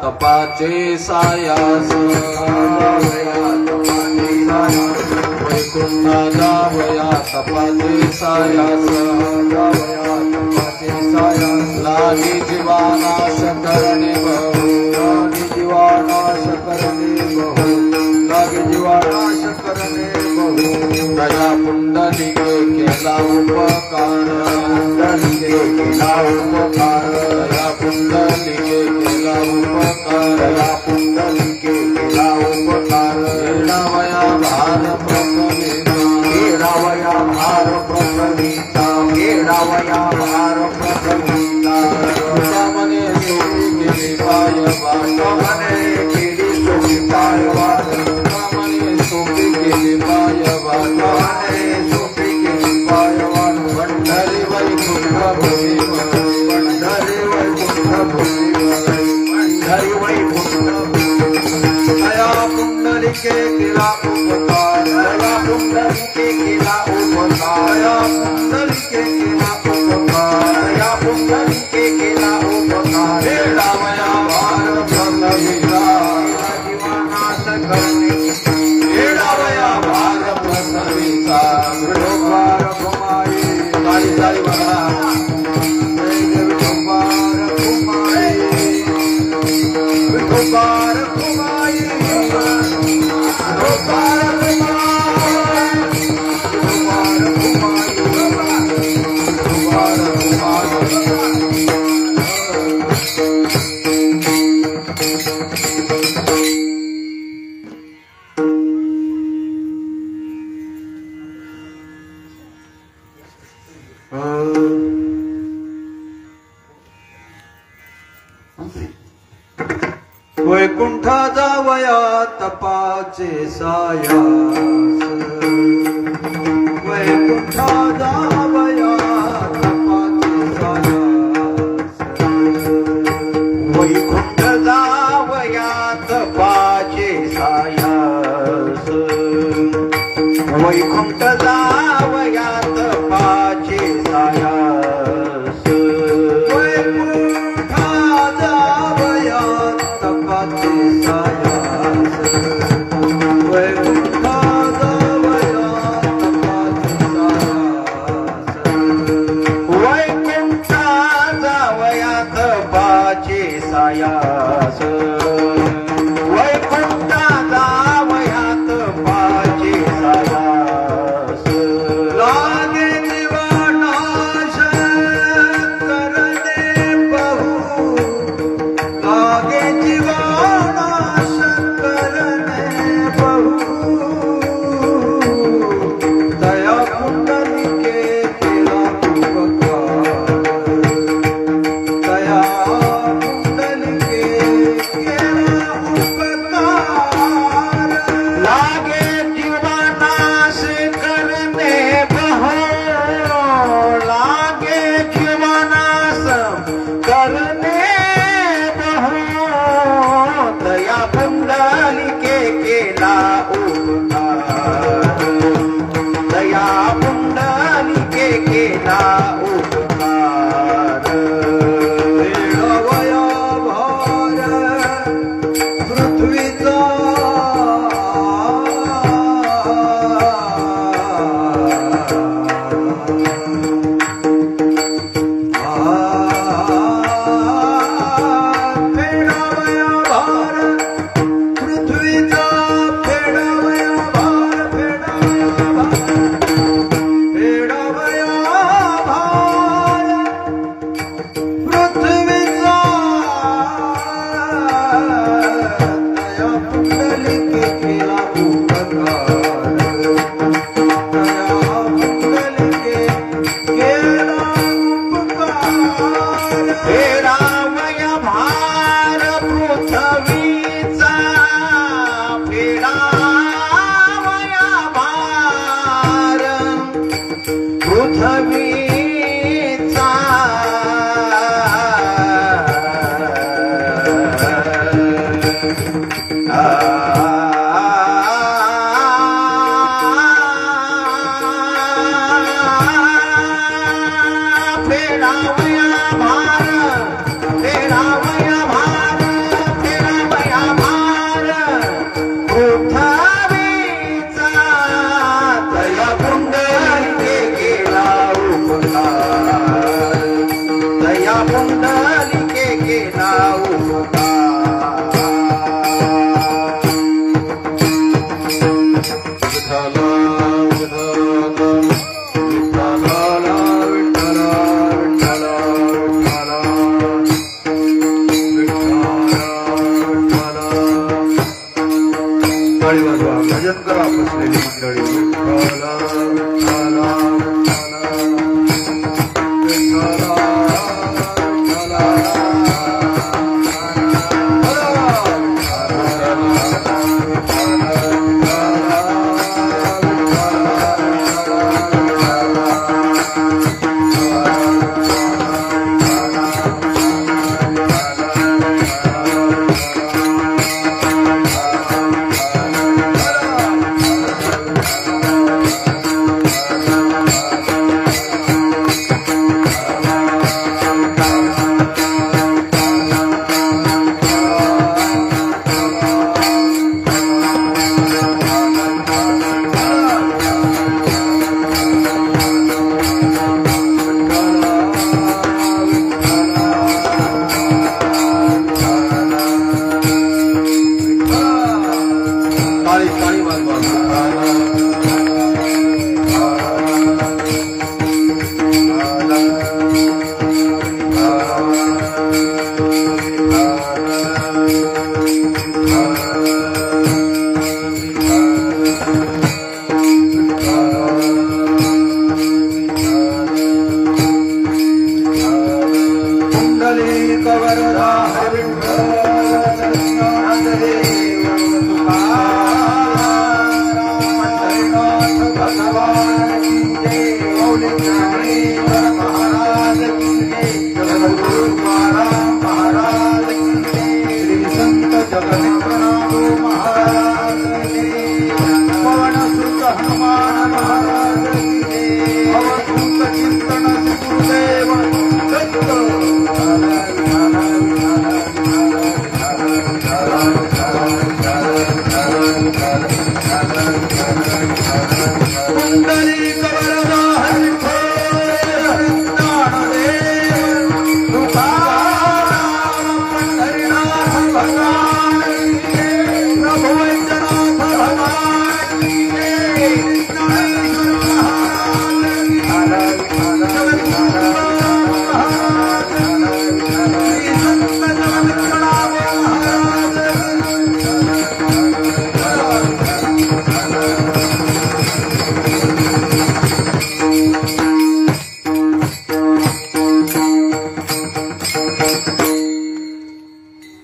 तपाचे सायास वैकुंठा जावया तपाचे सायास लागी जीवानाश करणे बहु लागी जीवानाश करणे बहु लागी जीवानाश करणे बहु दया पुंडलिके केला उपकार पुंडलिके केला उपकार दया पुंडलिके केला उपकार दया पुंडलिके केला उपकार एडावया भार प्रकलिता एडावया भार प्रकलिता एडावया भार प्रकलिता मने सोई गेली पाय वाट मने केली सोई पाय वाट मने सोई गेली पाय वाट मने सोई गेली पाय वाट पंढरी वैकुंठ भूमी पंढरी वैकुंठ भूमी पंढरी वैकुंठ दया पुंडलिके केला उपकार दया पुंडलिके केला उपकार दया पुंडलिके केला उपकार दया पुंडलिके केला उपकार एडावया भार प्रकलिता जीवानाश करणे एडावया भार प्रकलिता विठोबार घुमाई तारी तारी बघा विठोबार घुमाई विठोबार घुमाई विठोबार वैकुंठा जावया तपाचे सायास वैकुंठा जावया तपाचे सायास वैकुंठ जावया तपाचे सायास वैकुंठ जावया तपाचे सायास वैकुंठा जावया तपाचे सायास वैकुंठा जावया तपाचे सायास वैकुंठा जावया तपाचे सायास लागे जीवानाश करणे बहु लागे जीवानाश करणे बहु दया पुंडलिके केला उपकार दया पुंडलिके केला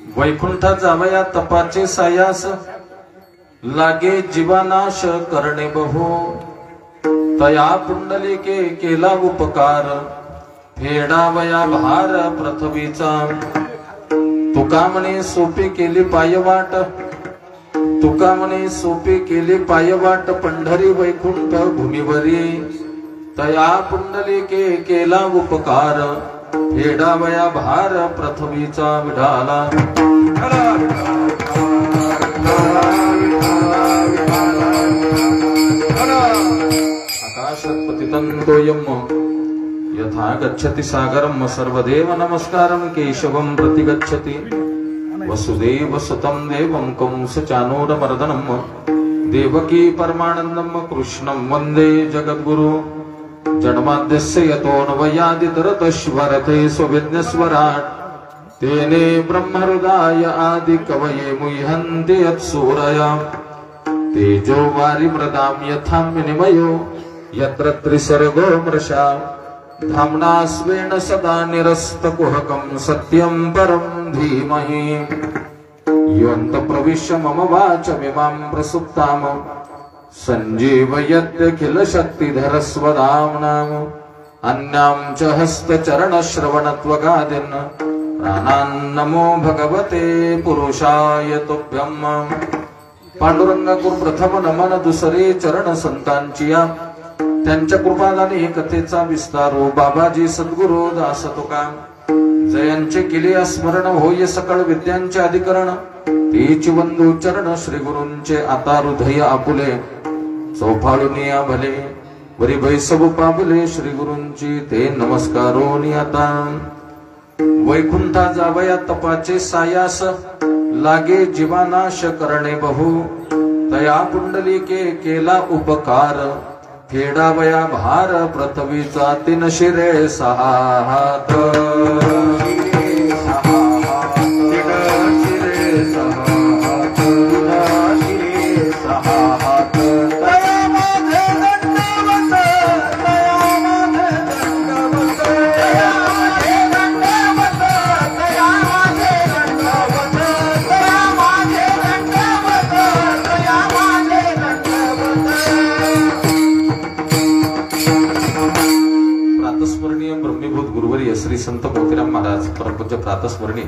वैकुंठा जावया तपाचे सायास लागे जीवानाश करणे बहु तया पुंडलिके केला उपकार फेडावया भार पृथ्वीचा तुका म्हणे सोपी केली पायवाट तुका म्हणे सोपी केली पायवाट पंढरी वैकुंठ भूमीवरी तया पुंडलिके केला उपकार फेडावया भार पृथ्वीचा विढाला आकाशात पतितंतोयम यथा गच्छति सागरम सर्वदेव नमस्कारं केशवं प्रति गच्छति वसुदेव सुतं देवं कंस चानूरमर्दनं देवकी परमानन्दं कृष्णं वन्दे जगद्गुरु जन्माद्यस्य यतोऽन्वयादितरतश्वरते स्वविघ्नस्वराट् तेने ब्रह्महृदाय आदिकवये मुह्यन्ति यत्सूरया तेजो वारिमृदां यथा विनिमयो यत्र त्रिसर्गो मृषा धाम्ना स्वेन सदा निरस्तकुहकं सत्यं परं धीमहि योऽन्तप्रविश्य मम वाचमिमां प्रसुप्ताम् सञ्जीवयत्यखिल शक्तिधरस्वधाम्नाम् अन्यां च हस्तचरणश्रवणत्वगादीन् प्राणान्नमो भगवते पुरुषाय तुभ्यम् पांडुरंगा प्रथम नमन दुसरे चरण संतांची त्यांच्या कृपादाने कथेचा विस्तारो बाबाजी सद्गुरु दास तुका जयांचे केले स्मरण होय सकळ विद्यांचे अधिकरण तेच बंधू चरण श्री गुरूंचे आता हृदय आपुले चौफाळून या भले वरी बैसव पाबले श्री गुरूंची ते नमस्कारोनी आता वैकुंठा जावया तपाचे सायास लागे जीवानाश करणे बहु तया पुंडलिके केला उपकार फेडावया भार पृथ्वीचा तीन शिरे सहा हात श्री संत मोतीराम महाराज परमपूज्य प्रातस्मरणीय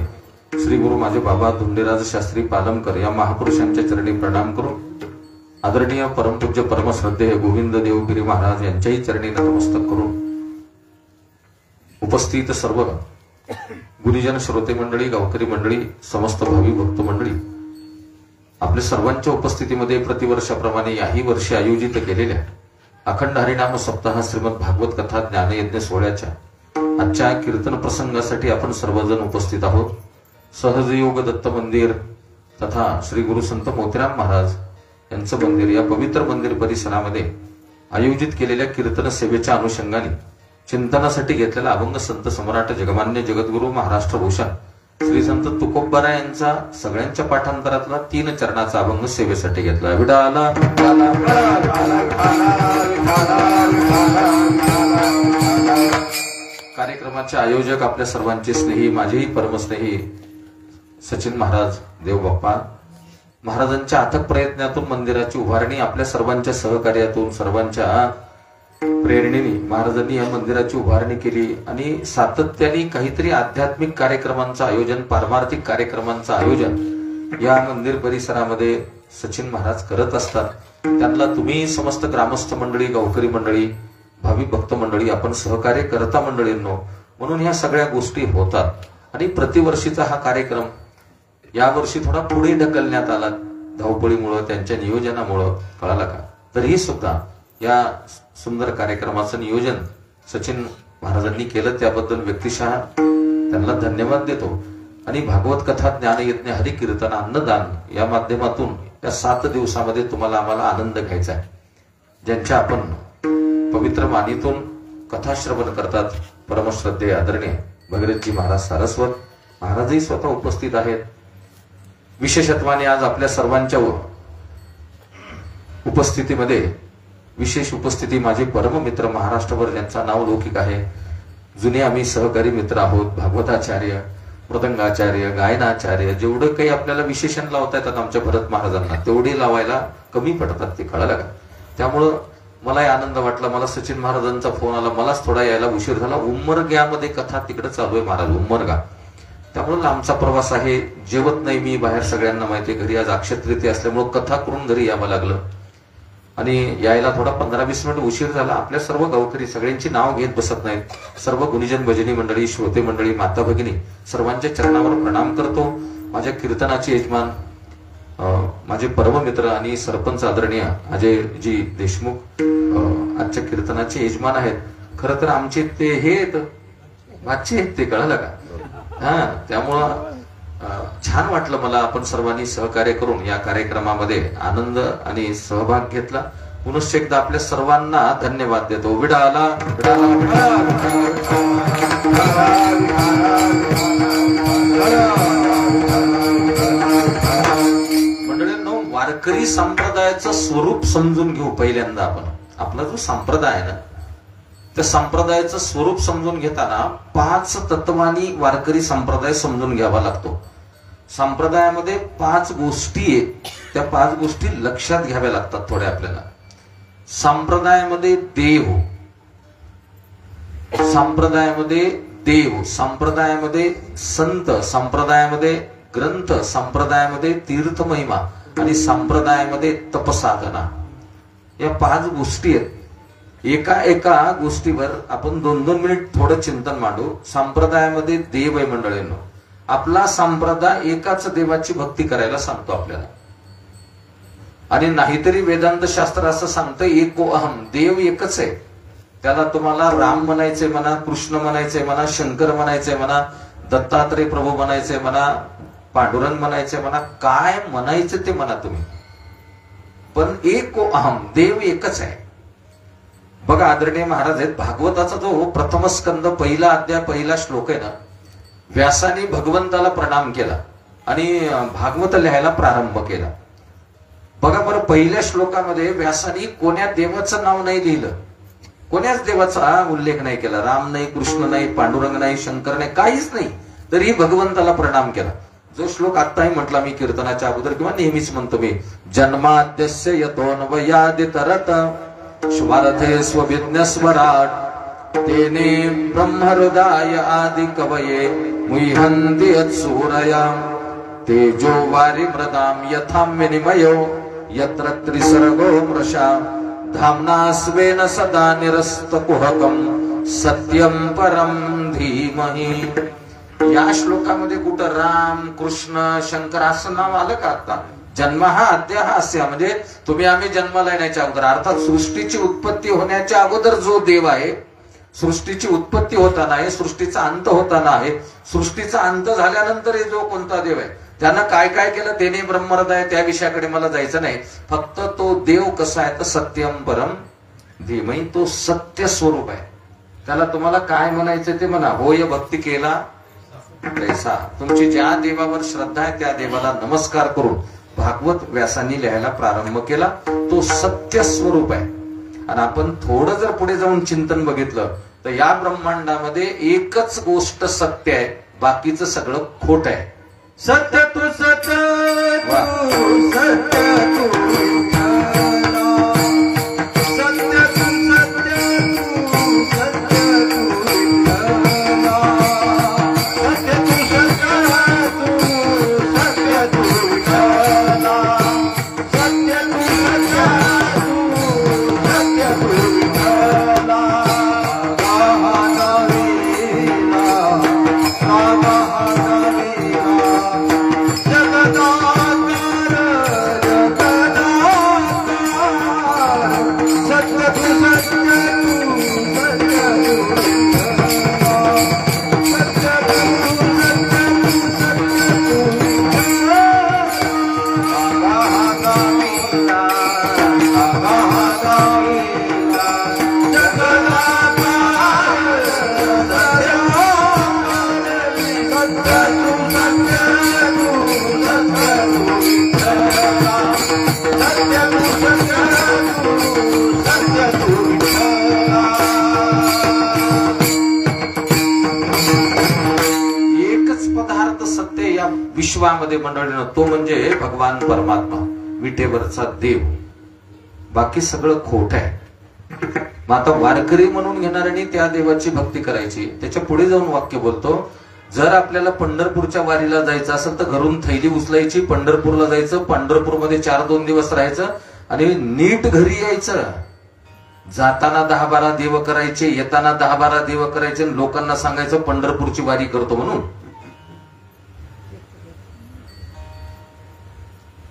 श्री गुरु माझे बाबा धुंडेराज शास्त्री पालमकर या महापुरुषांच्या चरणी प्रणाम करून आदरणीय परमपूज्य परमश्रद्धेय गोविंद देवगिरी महाराज यांच्याही चरणी नतमस्तक करून उपस्थित सर्व गुणीजन श्रोते मंडळी गावकरी मंडळी समस्त भावी भक्त मंडळी आपल्या सर्वांच्या उपस्थितीमध्ये प्रतिवर्षाप्रमाणे याही वर्षी आयोजित केलेल्या अखंड हरिनाम सप्ताह श्रीमद भागवत कथा ज्ञानयज्ञ सोहळ्याच्या आजच्या कीर्तन प्रसंगासाठी आपण सर्वजण उपस्थित आहोत. सहजयोग दत्त मंदिर तथा श्री गुरु संत मोतीराम महाराज यांचं मंदिर या पवित्र मंदिर परिसरामध्ये आयोजित केलेल्या कीर्तन सेवेच्या अनुषंगाने चिंतनासाठी घेतलेला अभंग संत सम्राट जगमान्य जगद्गुरु महाराष्ट्र भूषण श्री संत तुकोबाराय यांचा सगळ्यांच्या पाठांतरातला 3 चरणाचा अभंग सेवेसाठी घेतला. विडाला कार्यक्रमाचे आयोजक आपल्या सर्वांचे स्नेही माझेही परमस्नेही सचिन महाराज देवबाप्पा महाराजांच्या अथक प्रयत्नातून मंदिराची उभारणी आपल्या सर्वांच्या सहकार्यातून सर्वांच्या प्रेरणेने महाराजांनी या मंदिराची उभारणी केली आणि सातत्याने काहीतरी आध्यात्मिक कार्यक्रमांचं आयोजन पारमार्थिक कार्यक्रमांचं आयोजन या मंदिर परिसरामध्ये सचिन महाराज करत असतात. त्यांना तुम्ही समस्त ग्रामस्थ मंडळी गावकरी मंडळी भावी भक्त मंडळी आपण सहकार्य करता मंडळींनो म्हणून ह्या सगळ्या गोष्टी होतात आणि प्रतिवर्षीचा हा कार्यक्रम यावर्षी थोडा पुढे ढकलण्यात आला धावपळीमुळे त्यांच्या नियोजनामुळे कळाला का तरीही सुद्धा या सुंदर कार्यक्रमाचं नियोजन सचिन महाराजांनी केलं त्याबद्दल व्यक्तिशः त्यांना धन्यवाद देतो. आणि भागवत कथा ज्ञानयज्ञ हरिकीर्तन अन्नदान या माध्यमातून या 7 दिवसामध्ये तुम्हाला आम्हाला आनंद घ्यायचा आहे. ज्यांच्या आपण पवित्र वाणीतून कथाश्रवण करतात परमश्रद्धेय आदरणीय भगीरथजी महाराज सारस्वत महाराजही स्वतः उपस्थित आहेत. विशेषत्वाने आज आपल्या सर्वांच्या उपस्थितीमध्ये विशेष उपस्थिती माझे परममित्र महाराष्ट्रभर ज्यांचं नाव लौकिक आहे. जुने आम्ही सहकारी मित्र आहोत. भागवताचार्य मृदंगाचार्य गायनाचार्य जेवढं काही आपल्याला विशेषण लावता येतात आमच्या भरत महाराजांना तेवढे लावायला कमी पडतात ते कळालं का. त्यामुळं मलाही आनंद वाटला. मला सचिन महाराजांचा फोन आला. मलाच थोडा यायला उशीर झाला. उमरग्यामध्ये कथा तिकडे चालू आहे महाराज उमरगा त्यामुळे लांबचा प्रवास आहे. जेवत नाही मी बाहेर सगळ्यांना माहिती घरी आज अक्षय तृतीया असल्यामुळे कथा करून घरी यावं लागलं आणि यायला थोडा 15-20 मिनिट उशीर झाला. आपल्या सर्व गावकरी सगळ्यांची नाव घेत बसत नाहीत. सर्व गुणीजन भजनी मंडळी श्रोते मंडळी माता भगिनी सर्वांच्या चरणावर प्रणाम करतो. माझ्या कीर्तनाचे यजमान माझे परममित्र आणि सरपंच आदरणीय अजयजी देशमुख आजच्या कीर्तनाचे यजमान आहेत. खरं तर आमचे ते हे वाचे आहेत ते कळलं का. त्यामुळं छान वाटलं मला. आपण सर्वांनी सहकार्य करून या कार्यक्रमामध्ये आनंद आणि सहभाग घेतला. पुनश्च एकदा आपल्या सर्वांना धन्यवाद देतो. विडाला मंडळींनो वारकरी संप्रदायाचं स्वरूप समजून घेऊ. पहिल्यांदा आपण आपला जो संप्रदाय आहे ना त्या संप्रदायाचं स्वरूप समजून घेताना 5 तत्वांनी वारकरी संप्रदाय समजून घ्यावा लागतो. संप्रदायामध्ये 5 गोष्टी आहेत. त्या 5 गोष्टी लक्षात घ्याव्या लागतात थोड्या आपल्याला. संप्रदायामध्ये देव, संप्रदायामध्ये देव, संप्रदायामध्ये संत, संप्रदायामध्ये ग्रंथ, संप्रदायामध्ये तीर्थमहिमा आणि संप्रदायामध्ये तपसाधना या 5 गोष्टी आहेत. एका एका गोष्टीवर आपण 2-2 मिनिट थोडं चिंतन मांडू. संप्रदायामध्ये देव आहे मंडळींनो. आपला संप्रदाय एकाच देवाची भक्ती करायला सांगतो आपल्याला. आणि नाहीतरी वेदांत शास्त्र असं सांगतं एको अहम, देव एकच आहे. त्याला तुम्हाला राम म्हणायचंय म्हणा, कृष्ण म्हणायचंय म्हणा, शंकर म्हणायचंय म्हणा, दत्तात्रय प्रभू म्हणायचंय म्हणा, पांडुरंग म्हणायचंय म्हणा, काय म्हणायचं ते म्हणा तुम्ही, पण एको अहम, देव एकच आहे. बघा आदरणीय महाराज आहेत, भागवताचा जो प्रथम स्कंद पहिला अध्याय पहिला श्लोक आहे ना, व्यासाने भगवंताला प्रणाम केला आणि भागवत लिहायला प्रारंभ केला. बघा बरं, पहिल्या श्लोकामध्ये व्यासाने कोण्या देवाचं नाव नाही लिहिलं, कोण्याच देवाचा उल्लेख नाही केला. राम नाही, कृष्ण नाही, पांडुरंग नाही, शंकर नाही, काहीच नाही, तरी भगवंताला प्रणाम केला. जो श्लोक आत्ताही म्हटला मी कीर्तनाच्या अगोदर किंवा नेहमीच म्हणतो मी, जन्माद्यस्य यतोऽन्वयादितरत श्वारथे स्वविज्ञस्वराट तेने ब्रह्महृदाय आदि कवये मुह्यन्ति यत्सूरया तेजो वारि मृदाम यथा विनिमयो यत्र त्रिसर्गो मृषा धाम्ना स्वेन सदा निरस्तकुहकं सत्यं परं धीमहि. या श्लोकामध्ये कुठं राम, कृष्ण, शंकर असं नाव आलं का? आता जन्म हा अद्या हा अस्य, म्हणजे तुम्ही आम्ही जन्माला येण्याच्या अगोदर, अर्थात सृष्टीची उत्पत्ती होण्याच्या अगोदर जो देव आहे, सृष्टीची उत्पत्ती होताना आहे, सृष्टीचा अंत होताना आहे, सृष्टीचा अंत झाल्यानंतर जो कोणता देव आहे त्यानं काय काय केलं त्याने ब्रह्महृदय, त्या विषयाकडे मला जायचं नाही. फक्त तो देव कसा आहे तर सत्यम परम धीमहि, तो सत्य स्वरूप आहे. त्याला तुम्हाला काय म्हणायचं ते म्हणा. होय भक्ती केला तैसा. तुमची ज्या देवावर श्रद्धा आहे त्या देवाला नमस्कार करून भागवत व्यासांनी लिहायला प्रारंभ केला. तो सत्य स्वरूप आहे. आणि आपण थोडं जर पुढे जाऊन चिंतन बघितलं तर या ब्रह्मांडामध्ये एकच गोष्ट सत्य आहे, बाकीचं सगळं खोट आहे. सत्य तू सत्य तू सत्य तू सत्य तू सत्य तू सत्य विश्वामध्ये मंडळीनं, तो म्हणजे भगवान परमात्मा, विटेवरचा देव. बाकी सगळं खोट आहे. मग आता वारकरी म्हणून घेणाऱ्यांनी त्या देवाची भक्ती करायची. त्याच्या पुढे जाऊन वाक्य बोलतो, जर आपल्याला पंढरपूरच्या वारीला जायचं असेल तर घरून थैली उचलायची, पंढरपूरला जायचं, पंढरपूरमध्ये 4-2 दिवस राहायचं आणि नीट घरी यायचं. जाताना 10-12 देव करायचे, येताना 10-12 देव करायचे, लोकांना सांगायचं पंढरपूरची वारी करतो म्हणून.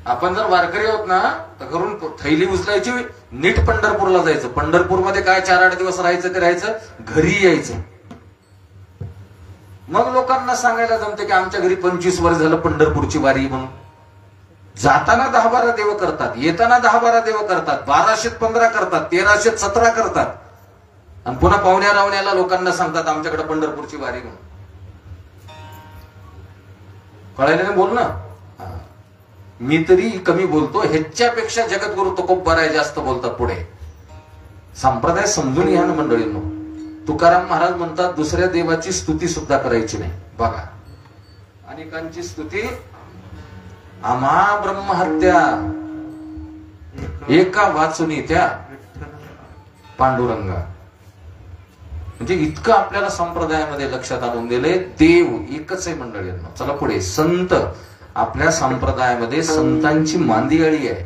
आपण जर वारकरी आहोत ना तर घरून थैली उचलायची, नीट पंढरपूरला जायचं. पंढरपूरमध्ये काय 4-8 दिवस राहायचं ते राहायचं, घरी यायचं. मग लोकांना सांगायला जमते की आमच्या घरी 25 वर्ष झालं पंढरपूरची वारी म्हणून. जाताना 10-12 देव करतात, येताना 10-12 देव करतात, 1215 करतात, 1317 करतात, आणि पुन्हा पाहुण्या रावण्याला लोकांना सांगतात आमच्याकडे पंढरपूरची वारी म्हणून. कळायला नाही बोल ना. मी तरी कमी बोलतो, ह्याच्यापेक्षा जगद्गुरु तुकोबराय जास्त बोलतात पुढे. संप्रदाय समजून घ्या ना मंडळींनो. तुकाराम महाराज म्हणतात दुसऱ्या देवाची स्तुती सुद्धा करायची नाही. बघा, अनेकांची स्तुती, आम्हा ब्रह्महत्या एका वाचुनी त्या पांडुरंगा. म्हणजे इतकं आपल्याला संप्रदायामध्ये लक्षात आणून दिले, देव एकच आहे मंडळींनो. चला पुढे. संत, आपल्या संप्रदायामध्ये संतांची मांदियाळी आहे.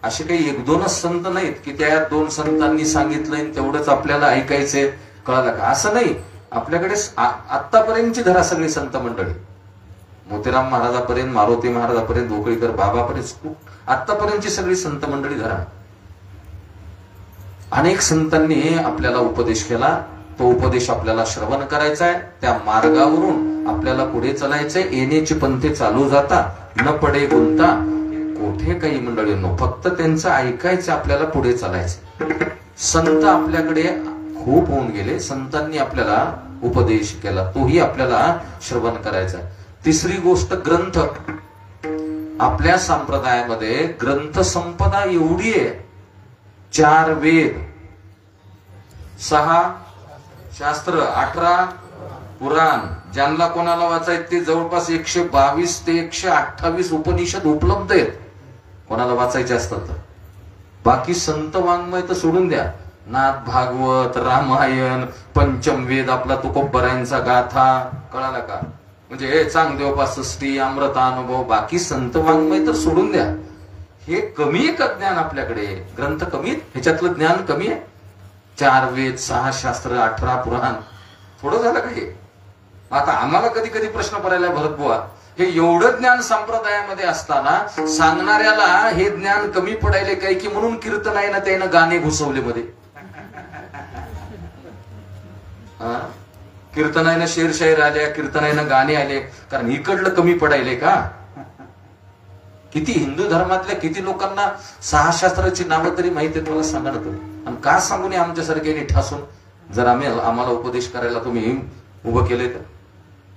असे काही एक दोनच संत नाहीत की त्या दोन संतांनी सांगितलंय तेवढंच आपल्याला ऐकायचंय, कळालं का? असं नाही. आपल्याकडे आतापर्यंतची धरा सगळी संत मंडळी, मोतीराम महाराजापर्यंत, मारुती महाराजापर्यंत, गोकळीकर बाबापर्यंत, आतापर्यंतची सगळी संत मंडळी धरा. अनेक संतांनी आपल्याला उपदेश केला. तो उपदेश आपल्याला श्रवण करायचा आहे. त्या मार्गावरून आपल्याला पुढे चालायचंय. येण्याची पंथे चालू जाता न पडे गुंता कोठे काही मंडळींनो, फक्त त्यांचं ऐकायचं, आपल्याला पुढे चालायचं. संत आपल्याकडे खूप होऊन गेले. संतांनी आपल्याला उपदेश केला, तोही आपल्याला श्रवण करायचा. तिसरी गोष्ट ग्रंथ. आपल्या संप्रदायामध्ये ग्रंथ संपदा एवढी आहे. 4 वेद, 6 शास्त्र, 18 पुराण, ज्यांना कोणाला वाचायचे ते जवळपास 122 ते 128 उपनिषद उपलब्ध आहेत, कोणाला वाचायचे असतात तर. बाकी संत वाङ्मय तर सोडून द्या. नाथ भागवत, रामायण, पंचमवेद, आपला तुकोबरायांचा गाथा, कळाला का? म्हणजे चांगदेवपासष्टी, अमृतानुभव, बाकी संत वाङ्मय तर सोडून द्या. हे कमी आहे का ज्ञान आपल्याकडे? ग्रंथ कमी आहेत, ह्याच्यातलं ज्ञान कमी आहे. 4 वेद, 6 शास्त्र, 18 पुराण, थोडं झालं का हे? आता आम्हाला कधी कधी प्रश्न पडायला, भरत बुवा, हे एवढं ज्ञान संप्रदायामध्ये असताना सांगणाऱ्याला हे ज्ञान कमी पडायले काय की म्हणून कीर्तन आहे ना त्यानं गाणे घुसवले मध्ये. कीर्तनायनं शेरशायर आल्या, कीर्तनायनं गाणे आले, कारण इकडलं कमी पडायले का? किती हिंदू धर्मातल्या किती लोकांना 6 शास्त्राची नावं तरी माहिती आहेत मला सांगा ना तुम्ही. आणि का सांगू नये आमच्यासारख्याने ठासून, जर आम्हाला उपदेश करायला तुम्ही उभं केले तर?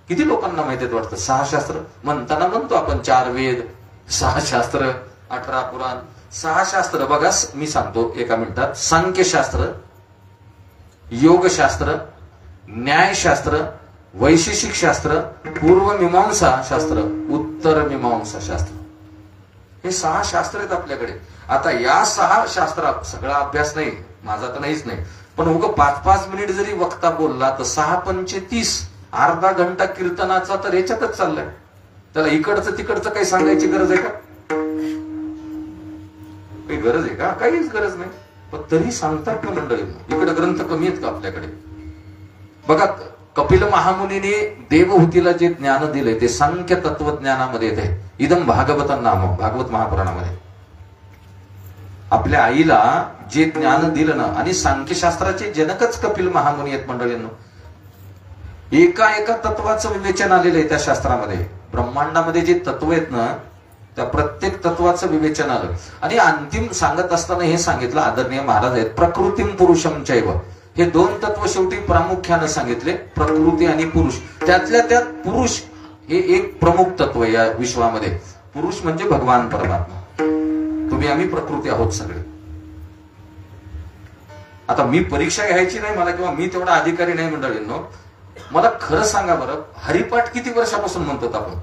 किती लोकांना माहिती आहेत वाटतं 6 शास्त्र म्हणताना म्हणतो आपण 4 वेद, 6 शास्त्र, 18 पुराण. 6 शास्त्र बघा, मी सांगतो एका मिनिटात. सांख्यशास्त्र, योगशास्त्र, न्यायशास्त्र, वैशेषिक शास्त्र, पूर्व मीमांसा शास्त्र, उत्तर मीमांसा शास्त्र, हे 6 शास्त्र आहेत आपल्याकडे. आता या 6 शास्त्रात सगळा अभ्यास नाही माझा तर नाहीच नाही, पण उगं 5-5 मिनिट जरी वक्ता बोलला तर 6 पंचे 30, अर्धा घंटा कीर्तनाचा तर याच्यातच चाललाय. त्याला इकडचं तिकडचं काही सांगायची गरज आहे का? काही गरज आहे का? काहीच गरज नाही. पण तरी सांगतात ना मंडळी. इकडे ग्रंथ कमी आहेत का आपल्याकडे? बघा, कपिल महामुनीने देवहूतीला जे ज्ञान दिले ते सांख्य तत्वज्ञानामध्ये येते. इदम भागवत नाम, भागवत महापुराणामध्ये. आपल्या आईला जे ज्ञान दिलं ना, आणि सांख्यशास्त्राचे जनकच कपिल महामुनी आहेत मंडळींनो. एका एका तत्वाचं विवेचन आलेलं आहे त्या शास्त्रामध्ये. ब्रह्मांडामध्ये जे तत्व आहेत ना, त्या प्रत्येक तत्वाचं विवेचन आलं. आणि अंतिम सांगत असताना हे सांगितलं, आदरणीय महाराज आहेत, प्रकृतीम पुरुषम चैव, हे 2 तत्व शेवटी प्रामुख्यानं सांगितले, प्रकृती आणि पुरुष. त्यातल्या त्यात पुरुष हे एक प्रमुख तत्व या विश्वामध्ये. पुरुष म्हणजे भगवान परमात्मा. तुम्ही आम्ही प्रकृती आहोत सगळे. आता मी परीक्षा घ्यायची नाही मला, किंवा मी तेवढा अधिकारी नाही मंडळींनो. मला खरं सांगा बरं, हरिपाठ किती वर्षापासून म्हणतो आपण?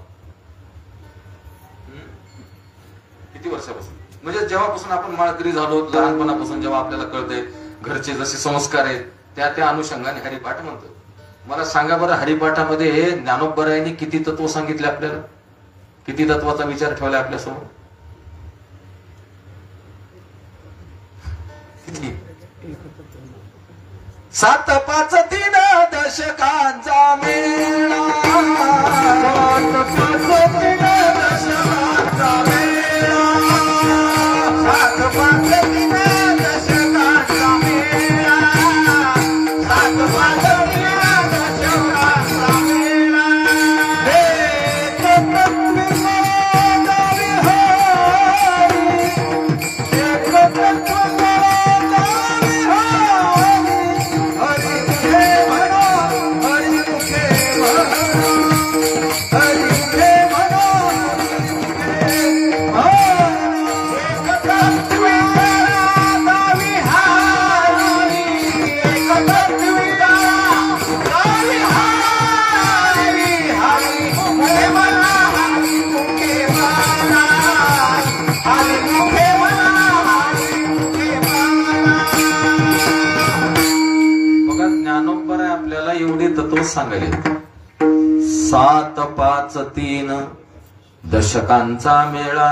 किती वर्षापासून? म्हणजे जेव्हापासून आपण माळकरी झालो, लहानपणापासून जेव्हा आपल्याला कळतंय, घरचे जसे संस्कार आहेत त्या त्या अनुषंगाने हरिपाठ म्हणतो. मला सांगा बरं, हरिपाठामध्ये ज्ञानोबरायांनी किती तत्व सांगितले आपल्याला? किती तत्वाचा विचार ठेवला आपल्यासमोर? किती? 7, 5, 3 दशकांचा मेळा, 7, 5, 3 दशकांचा मेळा, 7, 5, 3 दशकांचा मेळा, 7, 5, 3 दशकांचा मेळा. एक तत्त्वज्ञान विहारी, एक तत्त्वज्ञान विहारी, हरिमुखे म्हणा, हरिमुखे म्हणा, हरिमुखे म्हणा, हरिमुखे म्हणा. एक तत्त्वज्ञान विहारी, एक तत्त्वज्ञान विहारी, हरिमुखे म्हणा, हरिमुखे म्हणा, हरिमुखे म्हणा, हरिमुखे म्हणा. बघा, ज्ञानोबर आपल्याला एवढे तत्व सांगायले. 7, 5, 3 दशकांचा मेळा.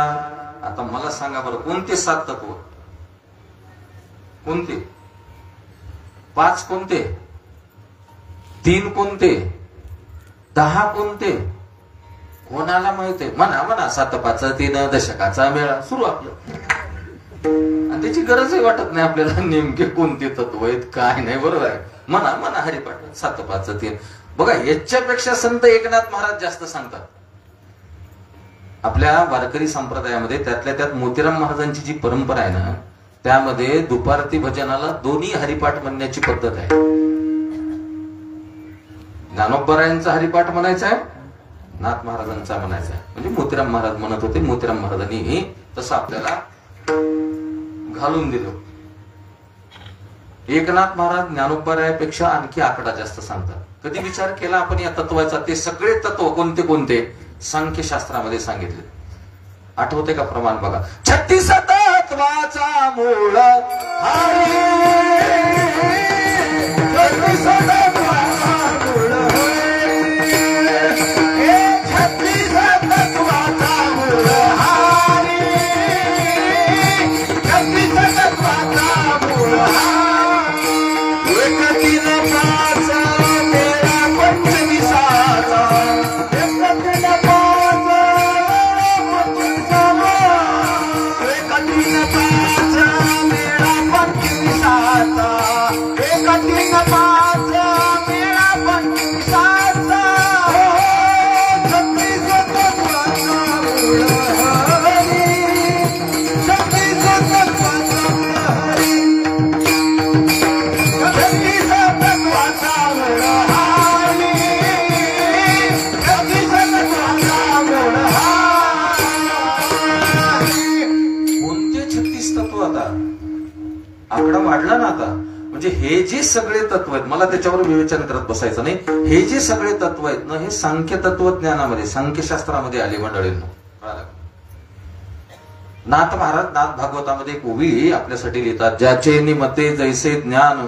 आता मला सांगा बरं, कोणते 7 तत्व? कोणते? 5 कोणते? 3 कोणते? 10 कोणते? कोणाला माहित आहे? म्हणा 7 5 3 दशकाचा मेळा सुरू आपलं, आणि त्याची गरजही वाटत नाही आपल्याला नेमके कोणते तत्व आहेत काय नाही. बरोबर आहे, म्हणा हरिपाठ 7 5 3. बघा, याच्यापेक्षा संत एकनाथ महाराज जास्त सांगतात. आपल्या वारकरी संप्रदायामध्ये त्यातल्या त्यात मोतीराम महाराजांची जी परंपरा आहे ना, त्यामध्ये दुपारती भजनाला दोन्ही हरिपाठ म्हणण्याची पद्धत आहे. ज्ञानोबरायांचा हरिपाठ म्हणायचा आहे, नाथ महाराजांचा म्हणायचा आहे. म्हणजे मोतीराम महाराज म्हणत होते, मोतीराम महाराजांनी तसं आपल्याला घालून दिलं. एकनाथ महाराज ज्ञानोबरायापेक्षा आणखी आकडा जास्त सांगतात. कधी विचार केला आपण या तत्वाचा? ते सगळे तत्व कोणते कोणते सांख्यशास्त्रामध्ये सांगितले. आठवते का प्रमाण? बघा, 36 तत्वाचा मूळ हरी, 36 तत्वाचा मूळ हरी, 36 तत्वाचा मूळ हरी, 36 तत्वाचा मूळ हरी, 1 3 5 मेळा पंचविसाचा, 1 3 5 मेळा पंचविसाचा, 1 3 5 मेळा पंचविसाचा, 1 3 5 मेळा पंचविसाचा, 36 तत्वाचा मूळ हरी, 36 तत्वाचा मूळ हरी, 36 तत्वाचा मूळ हरी, 36 तत्वाचा मूळ हरी. कोणते 36 तत्व? आता आकडा वाढला ना आता. म्हणजे हे जे सगळे तत्व आहेत, मला त्याच्यावर विवेचन करत बसायचं नाही. हे जे सगळे तत्व आहेत ना, हे सांख्य तत्वज्ञानामध्ये, सांख्यशास्त्रामध्ये आले मंडळींनो. नाथ महाराज नाथ भागवतामध्ये एक ओवी आपल्यासाठी लिहितात. ज्याचे निमते जैसे ज्ञान,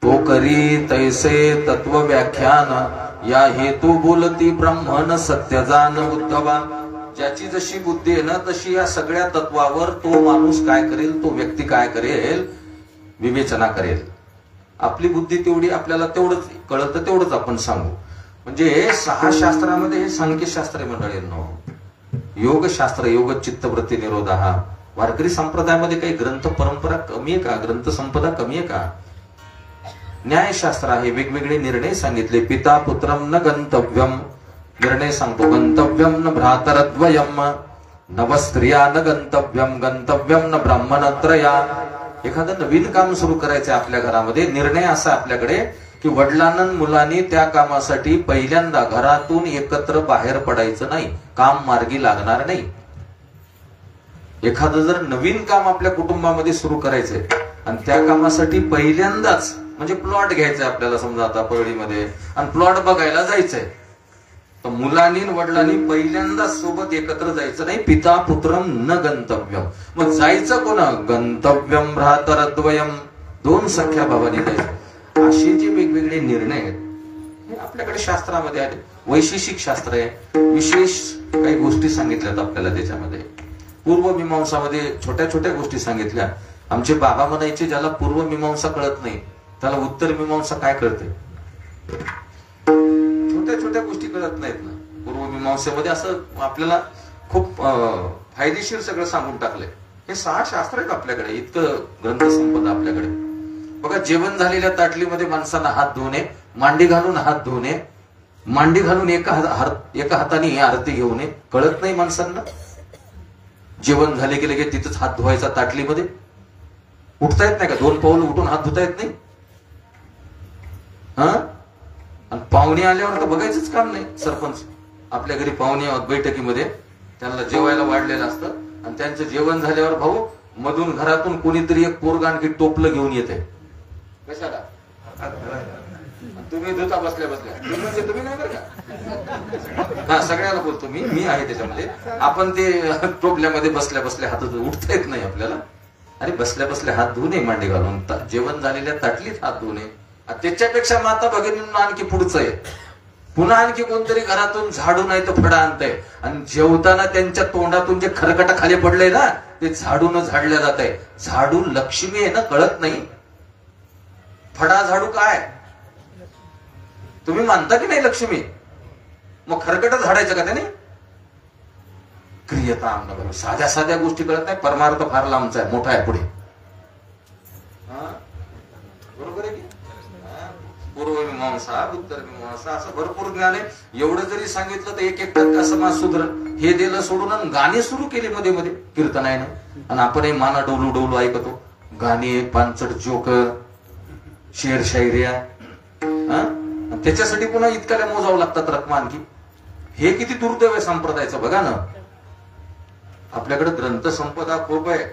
तो करी तैसे तत्व व्याख्यान, या हेतू बोलती ब्रह्मन सत्य जान उद्धवा. ज्याची जशी बुद्धी आहे ना, तशी या सगळ्या तत्वावर तो माणूस काय करेल, तो व्यक्ती काय करेल, विवेचना करेल. आपली बुद्धी तेवढी, आपल्याला तेवढंच कळतं, तेवढंच आपण सांगू. म्हणजे 6 शास्त्रामध्ये हे सांख्यशास्त्र मंडळींनो. योगशास्त्र, योग चित्तवृत्ती निरोधा. हा वारकरी संप्रदायामध्ये काही ग्रंथ परंपरा कमी आहे का? ग्रंथ संपदा कमी आहे का? न्यायशास्त्र आहे, वेगवेगळे निर्णय सांगितले. पिता पुत्रम न गंतव्यम, निर्णय सांगतो. गंतव्यम न भ्रातरद्वयम, नव स्त्रिया न गंतव्यम, गंतव्यम न ब्राह्मणत्रया. एखादं नवीन काम सुरू करायचं आपल्या घरामध्ये, निर्णय असा आपल्याकडे की वडिलांना मुलांनी त्या कामासाठी पहिल्यांदा घरातून एकत्र बाहेर पडायचं नाही, काम मार्गी लागणार नाही. एखादं जर नवीन काम आपल्या कुटुंबामध्ये सुरू करायचंय आणि त्या कामासाठी पहिल्यांदाच म्हणजे प्लॉट घ्यायचा आपल्याला, समजा आता परळीमध्ये, आणि प्लॉट बघायला जायचंय, तर मुलांनी वडिलांनी पहिल्यांदा सोबत एकत्र जायचं नाही. पिता पुत्रम न गंतव्यम. मग जायचं कोणा? गंतव्यम भ्रातरद्वयम, 2 सख्या भावानी जायचं. असे जे वेगवेगळे निर्णय आहेत हे आपल्याकडे शास्त्रामध्ये आले. वैशेषिक शास्त्र आहे, विशेष काही गोष्टी सांगितल्यात आपल्याला त्याच्यामध्ये. पूर्वमीमांसामध्ये छोट्या छोट्या गोष्टी सांगितल्या. आमचे बाबा म्हणायचे, ज्याला पूर्वमीमांसा कळत नाही त्याला उत्तर मीमांसा काय कळते? छोट्या छोट्या गोष्टी कळत नाहीत ना. पूर्वमीमांसेमध्ये असं आपल्याला खूप फायदेशीर सगळं सांगून टाकलंय. हे 6 शास्त्र आहेत आपल्याकडे, इतकं ग्रंथसंपदा आपल्याकडे. बघा, जेवण झालेल्या ताटलीमध्ये माणसांना हात धुणे, मांडी घालून हात धुणे, मांडी घालून एका हाताने आरती घेऊ नये. कळत नाही माणसांना. जेवण झाले की लगेच तिथंच हात धुवायचा ताटलीमध्ये. उठता येत नाही का? 2 पाऊल उठून हात धुता येत नाही? आणि पाहुणे आल्यावर तर बघायचंच काम नाही. सरपंच आपल्या घरी पाहुणे बैठकीमध्ये, त्यांना जेवायला वाढलेलं असतं आणि त्यांचं जेवण झाल्यावर भाऊ मधून घरातून कोणीतरी एक पोरगा आणखी टोपलं घेऊन येते. कशाला? तुम्ही धुता बसल्या बसल्या. म्हणजे तुम्ही नाही बरं का? हा, सगळ्याला बोलतो मी आहे त्याच्यामध्ये. आपण ते टोपल्यामध्ये बसल्या बसल्या हात उठता येत नाही आपल्याला. अरे बसल्या बसल्या हात धुऊ नये मांडी घालून, जेवण झालेल्या ताटलीत हात धुऊ नये. त्याच्यापेक्षा माता भगिनींना आणखी पुढचं आहे. पुन्हा आणखी कोणतरी घरातून झाडू नाही तर फडा आणतंय आणि जेवताना त्यांच्या तोंडातून जे खरकट खाली पडलंय ना ते झाडून झाडलं जात आहे. झाडू लक्ष्मी आहे ना, कळत नाही. फडा झाडू काय तुम्ही मानता की नाही लक्ष्मी? मग खरकट झाडायचं का त्याने? क्रियता अंग साध्या साध्या गोष्टी कळत नाही. परमार्थ फार लांबचा आहे, मोठा आहे पुढे. बरोबर आहे की? पूर्वमीमांसा उत्तरमीमांसा असं भरपूर ज्ञान आहे. एवढं जरी सांगितलं तर 1% समाज सुधरण. हे दिलं सोडून आणि गाणी सुरू केली मध्ये मध्ये कीर्तन आहे ना, आणि आपण हे माना डोलू डोलू ऐकतो. गाणी, पांचट जोक, शेर शायऱ्या, त्याच्यासाठी पुन्हा इतक्या मोजावं लागतात रकमा आणखी. हे किती दुर्दैव आहे संप्रदायाचं बघा ना. आपल्याकडे ग्रंथ संपदा खूप आहे.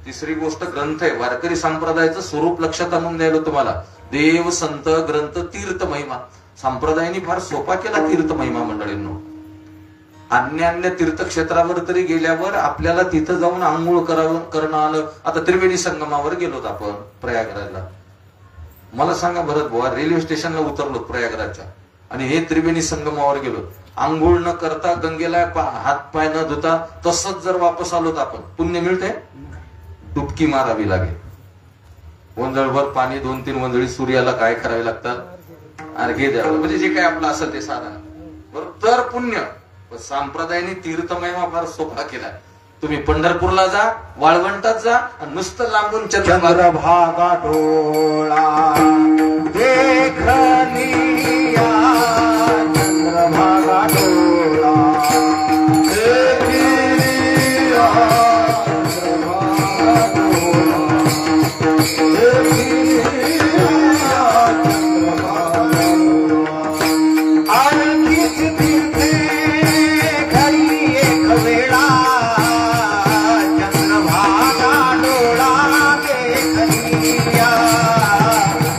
तिसरी गोष्ट ग्रंथ आहे. वारकरी संप्रदायाचं स्वरूप लक्षात आणून द्यायला तुम्हाला. देव, संत, ग्रंथ, तीर्थ महिमा. संप्रदायाने फार सोपा केला तीर्थ महिमा मंडळींनो. अन्य तीर्थक्षेत्रावर तरी गेल्यावर आपल्याला तिथं जाऊन आंघोळ करणं आलं. आता त्रिवेणी संगमावर गेलोत आपण प्रयागराजला. मला सांगा भरत बुवा, रेल्वे स्टेशनला उतरलो प्रयागराजच्या आणि हे त्रिवेणी संगमावर गेलो. आंघोळ न करता गंगेला हात पाय न धुता तसंच जर वापस आलोत आपण, पुण्य मिळते? डुबकी मारावी लागेल. वंजळभर पाणी, 2-3 वंजळी सूर्याला काय करावे लागतात? अर्घ्य द्यावं. म्हणजे जे काय आपलं असेल ते साधन बरोबर, तर पुण्य. संप्रदायाने तीर्थमहिमा फार सोपा केला. तुम्ही पंढरपूरला जा, वाळवंटात जा आणि नुसतं लांबून चंद्रभागा डोळा देखनिया, चंद्रभागा डोळा देखनिया, चंद्रभागा डोळा देखनिया, चंद्रभागा डोळा. आणखीच तिथे घरी एक वेळा चंद्रभागा डोळा देखनिया,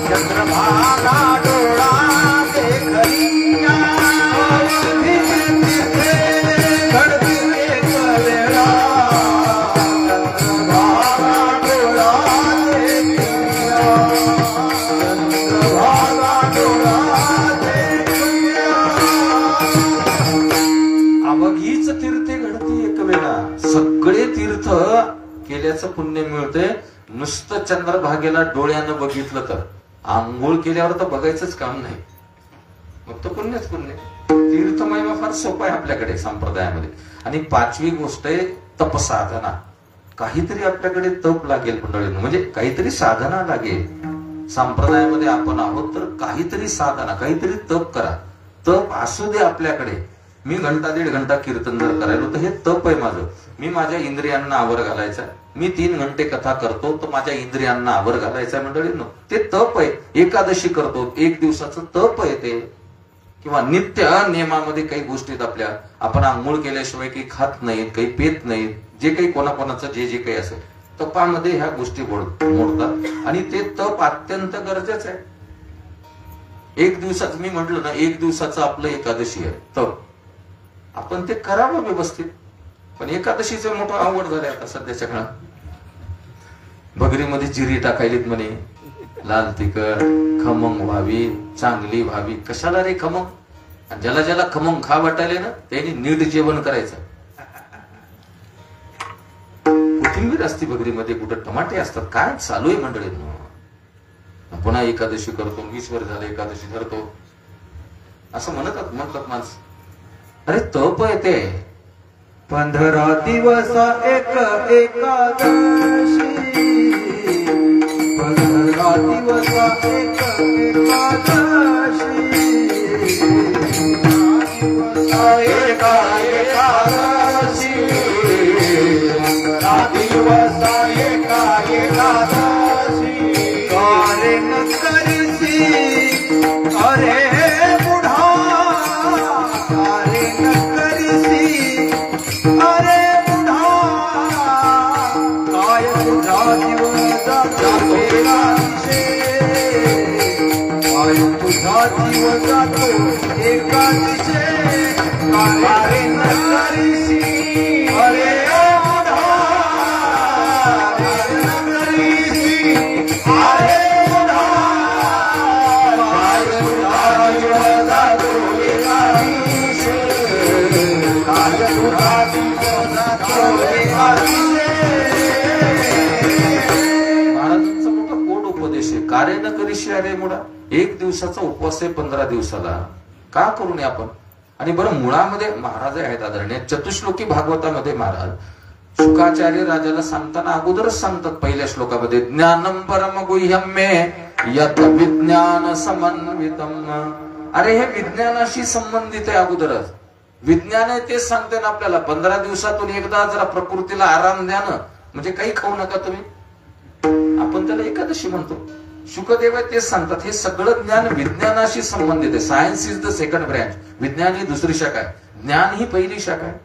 चंद्रभागा डोळा देखनिया. तिथे घडती एक वेळा चंद्रभागा डोळा देखनिया, चंद्रभागा डोळा देखनिया. अवघीच तीर्थे घडती एक वेळा. सगळे तीर्थ केल्याचं पुण्य मिळते. नुसतं चंद्रभागेला डोळ्यानं बघितलं तर, आंघोळ केल्यावर तर बघायचंच काम नाही, मग तर पुण्यच पुण्य. तीर्थमहिमा फार सोपा आहे आपल्याकडे संप्रदायामध्ये. आणि 5वी गोष्ट आहे तपसाधना. काहीतरी आपल्याकडे तप लागेल मंडळींनो, म्हणजे काहीतरी साधना लागेल. संप्रदायामध्ये आपण आहोत तर काहीतरी साधना, काहीतरी तप करा. तप असू दे आपल्याकडे. मी 1-1.5 घंटा कीर्तन जर करायलो तर हे तप आहे माझं. मी माझ्या इंद्रियांना आवर घालायचा. मी 3 घंटे कथा करतो तर माझ्या इंद्रियांना आवर घालायचा मंडळींनो, ते तप आहे. एकादशी करतो, 1 दिवसाचं तप आहे ते. किंवा नित्य नियमामध्ये काही गोष्टीत आपल्या, आपण आंघोळ केल्याशिवाय काही खात नाहीत, काही पेत नाहीत, जे काही कोणाकोणाचं जे जे काही असेल तपामध्ये ह्या गोष्टी मोडतात. आणि ते तप अत्यंत गरजेचं आहे. 1 दिवसाचं मी म्हटलं ना, 1 दिवसाचं आपलं एकादशी आहे तप. आपण ते करावं व्यवस्थित. पण एकादशीचं मोठं आवड झालंय आता सध्याच्या काळात. भगरीमध्ये जिरी टाकायलीत म्हणे, लाल तिखट, खमंग व्हावी, चांगली व्हावी. कशाला रे खमंग? ज्याला ज्याला खमंग खा वाटायले ना त्यांनी नीट जेवण करायचं. कोथिंबीर असते भगरीमध्ये, कुठं टमाटे असतात. काय चालू आहे मंडळींनो? पुन्हा एकादशी करतो, 20 वर्ष झाले एकादशी धरतो असं म्हणतात माणसं. अरे तप आहे ते. 15 दिवस एक एकादशी, 15 दिवस एक एकादशी, एक एकादशी, 15 दिवस एक एकादशी. कार्य न करसी अरे बुढा, कार्य न करसी अरे बुढा, काय तुझा दिवस जातो एकादशी, काय तुझा दिवस जातो एकादशी. कार्य न करसी अरे बुढा, कार्य न करसी अरे बुढा, काय तुझा दिवस जातो एकादशी. महाराजांचा मोठा कोड उपदेश आहे. कार्य न करीशी अरे मुळा. एक दिवसाचा उपवास आहे 15 दिवसाला, का करू नये आपण? आणि बरं, मुळामध्ये महाराज आहेत आदरणीय. चतुश्लोकी भागवतामध्ये महाराज शुकाचार्य राजाला सांगताना अगोदरच सांगतात पहिल्या श्लोकामध्ये, ज्ञानम परम गुह्यम मे यत विज्ञान समन्वितम. अरे हे विज्ञानाशी संबंधित आहे. अगोदरच विज्ञान आहे तेच सांगते ना आपल्याला. 15 दिवसातून एकदा जरा प्रकृतीला आराम द्या ना, म्हणजे काही खाऊ नका तुम्ही. आपण त्याला एकादशी म्हणतो. शुकदेव तेच सांगतात. हे सगळं ज्ञान विज्ञानाशी संबंधित आहे. Science is the second branch. विज्ञान ही दुसरी शाखा आहे, ज्ञान ही पहिली शाखा आहे.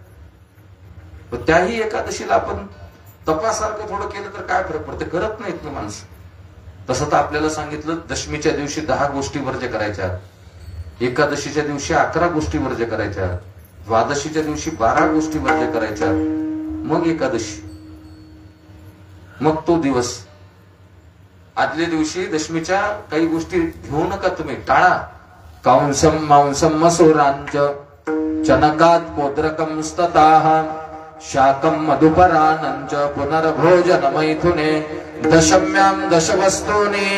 त्याही एकादशीला आपण तपासारखं थोडं केलं तर काय फरक पडते? करत नाहीत ना माणसं. तसं तर आपल्याला सांगितलं दशमीच्या दिवशी 10 गोष्टी वर्ज्य करायच्या, एकादशीच्या दिवशी 11 गोष्टी वर्ज्य करायच्या, द्वादशीच्या दिवशी 12 गोष्टी वर्ज्य करायच्या, मग एकादशी, मग तो दिवस. आदल्या दिवशी दशमीच्या काही गोष्टी घेऊ नका तुम्ही, टाळा. कांसम मांसम मसुरांच चनकात कोद्रकम स्तताः शाकम मधुपरानंच पुनर्भोजन मैथुने दशम्याम दशवस्तूने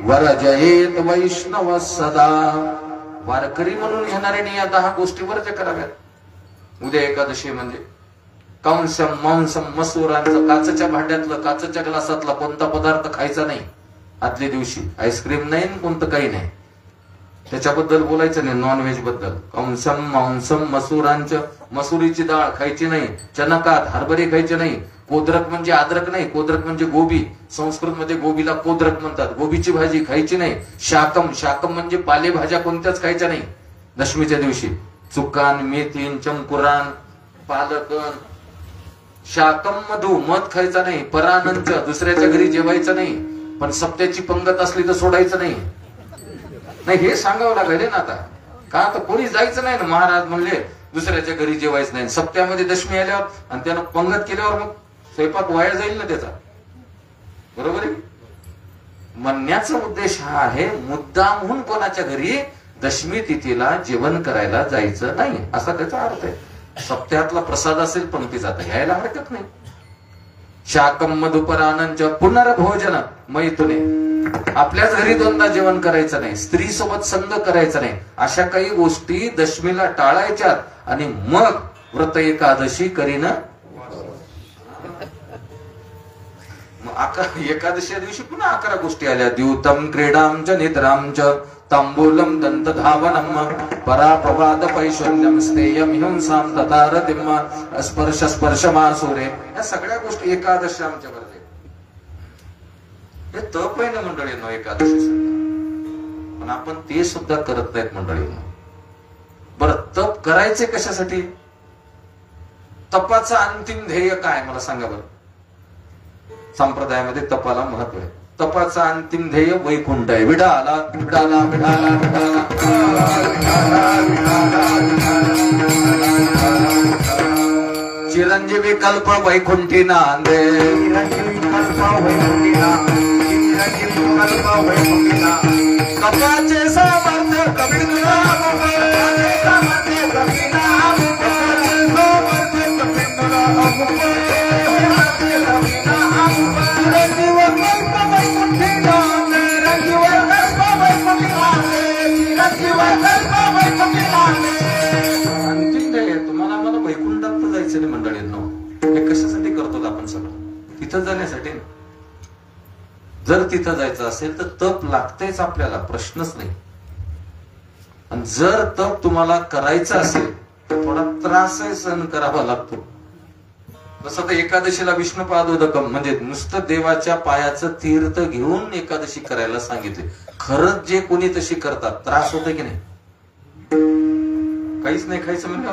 वरजयेत वैष्णव सदा. वारकरी म्हणून घेणाऱ्याने या 10 गोष्टी वर्ज्य कराव्यात. उद्या एकादशी म्हणजे कांसम मांसम मसुरांचं, काचच्या भांड्यातलं काचच्या ग्लासातला कोणता पदार्थ खायचा नाही आदल्या दिवशी. आईस्क्रीम नाही, कोणतं काही नाही. त्याच्याबद्दल बोलायचं नाही. नॉनव्हेज बद्दल कंसम मांसम मसुरांचं, मसुरीची डाळ खायची नाही. चनकात हरभरे खायचे नाही. कोद्रक म्हणजे अद्रक नाही, कोद्रक म्हणजे गोबी. संस्कृत मध्ये गोबीला कोद्रक म्हणतात. गोबीची भाजी खायची नाही. शाकम, शाकम म्हणजे पालेभाज्या कोणत्याच खायच्या नाही दशमीच्या दिवशी. चुकान, मेथीन, चंकुरान, पालकन. शाकम मधू, मध खायचा नाही. परानंच, दुसऱ्याच्या घरी जेवायचं नाही. पण सप्त्याची पंगत असली तर सोडायचं नाही. नाही, हे सांगावं लागेल ना आता. का तर कोणी जायचं नाही ना. महाराज म्हणले दुसऱ्याच्या घरी जेवायचं नाही. सप्त्यामध्ये दशमी आल्यावर आणि त्यानं पंगत केल्यावर मग स्वयंपाक वाया जाईल ना त्याचा. बरोबर आहे. म्हणण्याचा उद्देश हा आहे, मुद्दामहून कोणाच्या घरी दशमी तिथीला जेवण करायला जायचं नाही, असा त्याचा अर्थ आहे. सप्त्यातला प्रसाद असेल पंक्तीचा तर घ्यायला हरकत नाही. शाकम मधुपरानंच पुनर्भोजन मैथुने. आपल्याच घरी 2दा जेवण करायचं नाही. स्त्री सोबत संग करायचा नाही. अशा काही गोष्टी दशमीला टाळायच्यात. आणि मग व्रत एकादशी करीन. एकादशी दिवशी पुन्हा 11 गोष्टी आल्या. द्यूतम क्रीडांच निद्रांच तांबूलम दंत धावनम परापवाद पैशल्यम स्तेयम हिंसाम ततारतिम स्पर्श स्पर्श मासुरे. या सगळ्या गोष्टी एकादशी आमच्या बरोबर. हे तप आहे ना मंडळींनो एकादशी. पण आपण ते सुद्धा करत नाहीत मंडळींनो. बरं, तप करायचे कशासाठी? तपाचं अंतिम ध्येय काय मला सांगा बरं. संप्रदायामध्ये तपाला महत्व आहे. तपाचं अंतिम ध्येय वैकुंठ आहे. विडाला विडाला विडाला विडाला चिरंजीवी कल्प वैकुंठी नांदे. तपाचे सामर्थ्य अंतिम ध्येय. तुम्हाला मला वैकुंठात जायचं नाही मंडळींनो. हे कशासाठी करतो आपण सगळं? तिथं जाण्यासाठी. जर तिथं जायचं असेल तर तप लागतेच आपल्याला, प्रश्नच नाही. आणि जर तप तुम्हाला करायचं असेल तर थोडा त्रासही सहन करावा लागतो. जसं तर एकादशीला विष्णुपादोदकम म्हणजे नुसतं देवाच्या पायाचं तीर्थ घेऊन एकादशी करायला सांगितले. खरंच जे कोणी तशी करतात त्रास होते की नाही? काहीच नाही खायचं म्हणजे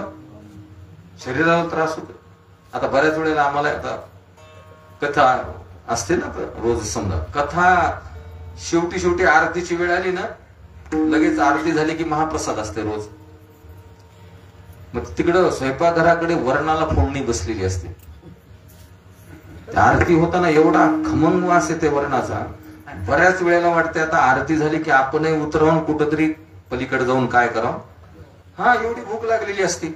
शरीराला त्रास होतो. आता बऱ्याच वेळेला आम्हाला आता कथा असते ना, रोज समजा कथा शेवटी आरतीची वेळ आली ना, लगेच आरती झाली की महाप्रसाद असते रोज. मग तिकडं स्वयंपाकघराकडे वरणाला फोडणी बसलेली असते. आरती होताना एवढा खमंग वास येते वरणाचा. बऱ्याच वेळेला वाटते आता आरती झाली की आपणही उतरवून कुठंतरी पलीकडे जाऊन काय करावं. हा, एवढी भूक लागलेली असते.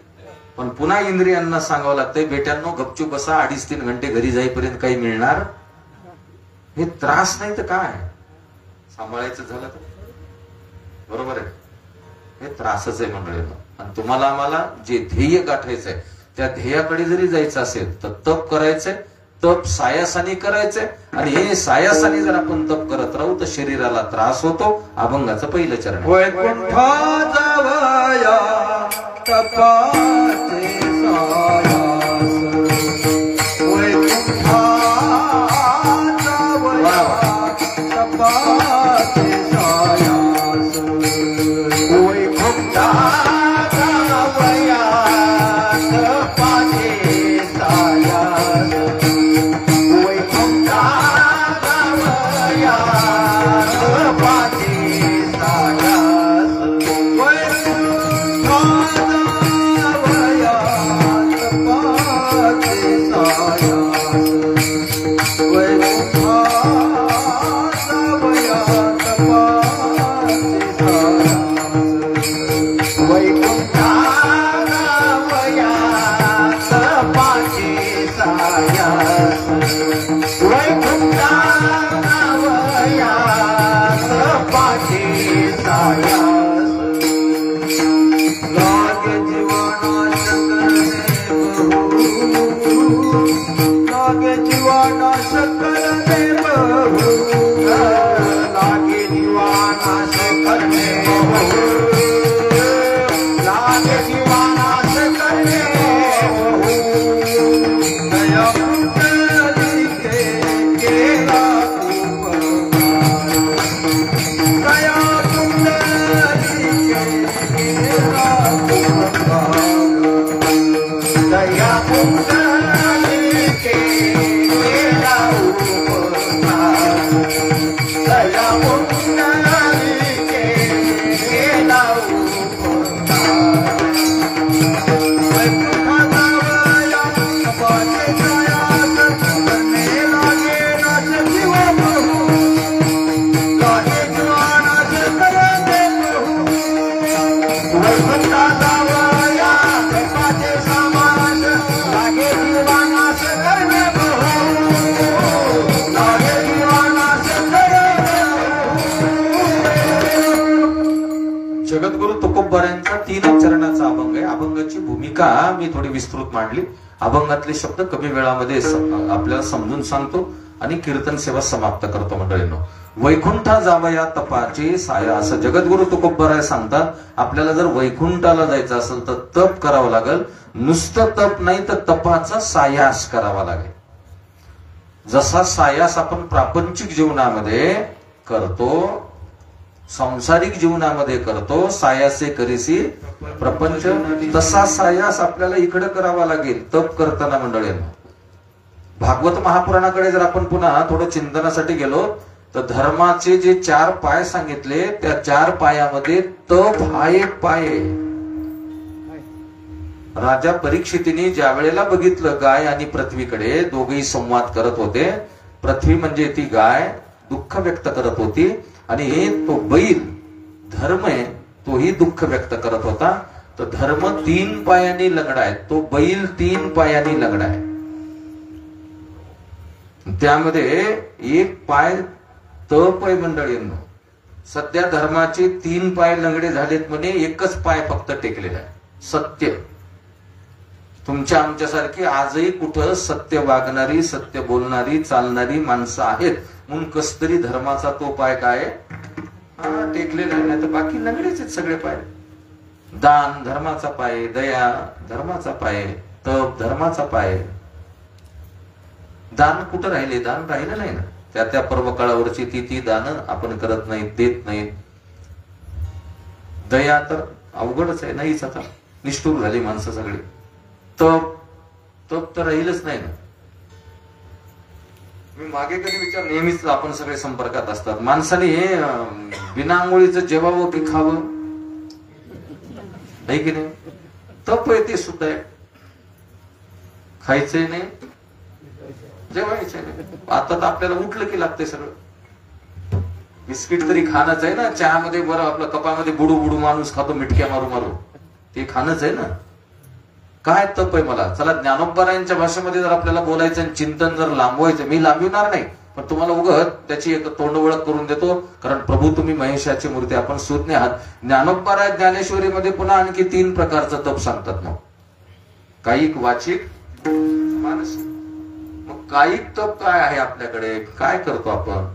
पण पुन्हा इंद्रियांना सांगावं लागतंय, बेट्यांनो गपचूप बसा, 2.5-3 घंटे घरी जाईपर्यंत काही मिळणार हे त्रास नाही तर काय सांभाळायचं झालं तर बरोबर आहे. हे त्रासच आहे मंडळींनो. आणि तुम्हाला आम्हाला जे ध्येय गाठायचंय त्या ध्येयाकडे जरी जायचं असेल तर तप करायचंय. तप सायासानी करायचंय. आणि हे सायासानी जर आपण तप करत राहू तर शरीराला त्रास होतो. अभंगाचं पहिलं चरण आहे. वैकुंठा जावया तपाचे सायास, वैकुंठा जावया तपाचे सायास, वैकुंठा जावया तपाचे सायास, वैकुंठा जावया तपाचे सायास, वैकुंठा जावया तपाचे सायास, वैकुंठा जावया तपाचे सायास, वैकुंठा जावया तपाचे सायास, वैकुंठा जावया तपाचे सायास, लागे जीवाना शंकर देव, लागे जीवाना शंकर देव, लागे जीवाना शंकर देव, दया कुंडली के केला उपकार, दया कुंडली के केला उपकार, दया कुंडली के केला उपकार, दया कुंडली के केला उपकार, वैकुंठा जावया तपाचे सायास, करणे लागे नाश जीव प्रभु, लागे जीवाना शंकर देव, वैकुंठा जावया तपाचे सायास, लागे जीवाना शंकर देव, लागे जीवाना शंकर देव. जगद्गुरु तुकोबारायांचा 3 चरणाचा अभंग आहे. अभंगाची भूमिका मी थोडी विस्तृत मांडली. अभंगातले शब्द कमी वेळामध्ये आपल्याला समजून सांगतो आणि कीर्तन सेवा समाप्त करतो. मंडळींनो, वैकुंठा जावया तपाचे सायास. जगद्गुरु तुकोबाराय सांगतात आपल्याला जर वैकुंठाला जायचं असेल तर तप करावं लागेल. नुसतं तप नाही तर तपाचा सायास करावा लागेल. जसा सायास आपण प्रापंचिक जीवनामध्ये करतो, सांसारिक जीवनामध्ये करतो, सायासे करीसी प्रपंच, तसा सायास आपल्याला इकडे करावा लागेल तप करताना. मंडळींनो, भागवत महापुराणाकडे जर आपण पुन्हा थोडं चिंतनासाठी गेलो तर धर्माचे जे 4 पाय सांगितले त्या 4 पायामध्ये तप हा एक पाय आहे. राजा परीक्षितीने ज्या वेळेला बघितलं गाय आणि पृथ्वीकडे दोघेही संवाद करत होते. पृथ्वी म्हणजे ती गाय दुःख व्यक्त करत होती आणि तो बैल धर्म आहे तोही दुःख व्यक्त करत होता. तर धर्म 3 पायांनी लंगडा आहे, तो बैल 3 पायांनी लंगडा आहे. त्यामध्ये एक पाय तप आहे. मंडळींनो, सध्या धर्माचे 3 पाय लंगडे झालेत म्हणे, एकच पाय फक्त टेकलेला आहे सत्य. तुमच्या आमच्यासारखी आजही कुठं सत्य वागणारी, सत्य बोलणारी, चालणारी माणसं आहेत म्हणून कसतरी धर्माचा तो पाय काय टेकलेला आहे, नाही तर बाकी लंगडेच आहेत सगळे पाय. दान धर्माचा पाय, दया धर्माचा पाय, तप धर्माचा पाय. दान कुठं राहिले? दान राहिलं नाही ना. त्या पर्व काळावरची ती दानं आपण करत नाही, देत नाही. दया तर अवघडच आहे, नाहीच. आता निष्ठुर झाली माणसं सगळी. तप तर राहीलच नाही ना. मी मागे कधी विचार, नेहमीच आपण सगळे संपर्कात असतात. माणसाने हे बिनांगोळीचं जेवावं की खावं, नाही की नाही? तप आहे ते सुद्धा आहे. खायचंय नाही, जेवायचंय नाही. आता तर आपल्याला उठलं की लागतंय सगळं. बिस्किट तरी खाणंच आहे ना. चहामध्ये बरं आपलं कपामध्ये बुडू बुडू माणूस खातो, मिटक्या मारू मारू, ते खाणंच आहे ना. काय तप आहे मला. चला ज्ञानोबरायांच्या भाषेमध्ये जर आपल्याला बोलायचं आणि चिंतन जर लांबवायचं, मी लांबविणार नाही, पण तुम्हाला उगत त्याची एक तोंड ओळख करून देतो. कारण प्रभू तुम्ही महेशाची मूर्ती, आपण सुज्ञ आहात. ज्ञानोबराय ज्ञानेश्वरीमध्ये पुन्हा आणखी 3 प्रकारचं तप सांगतात. मग कायिक, वाचिक, मानसिक. मग कायिक तप काय आहे आपल्याकडे, काय करतो आपण,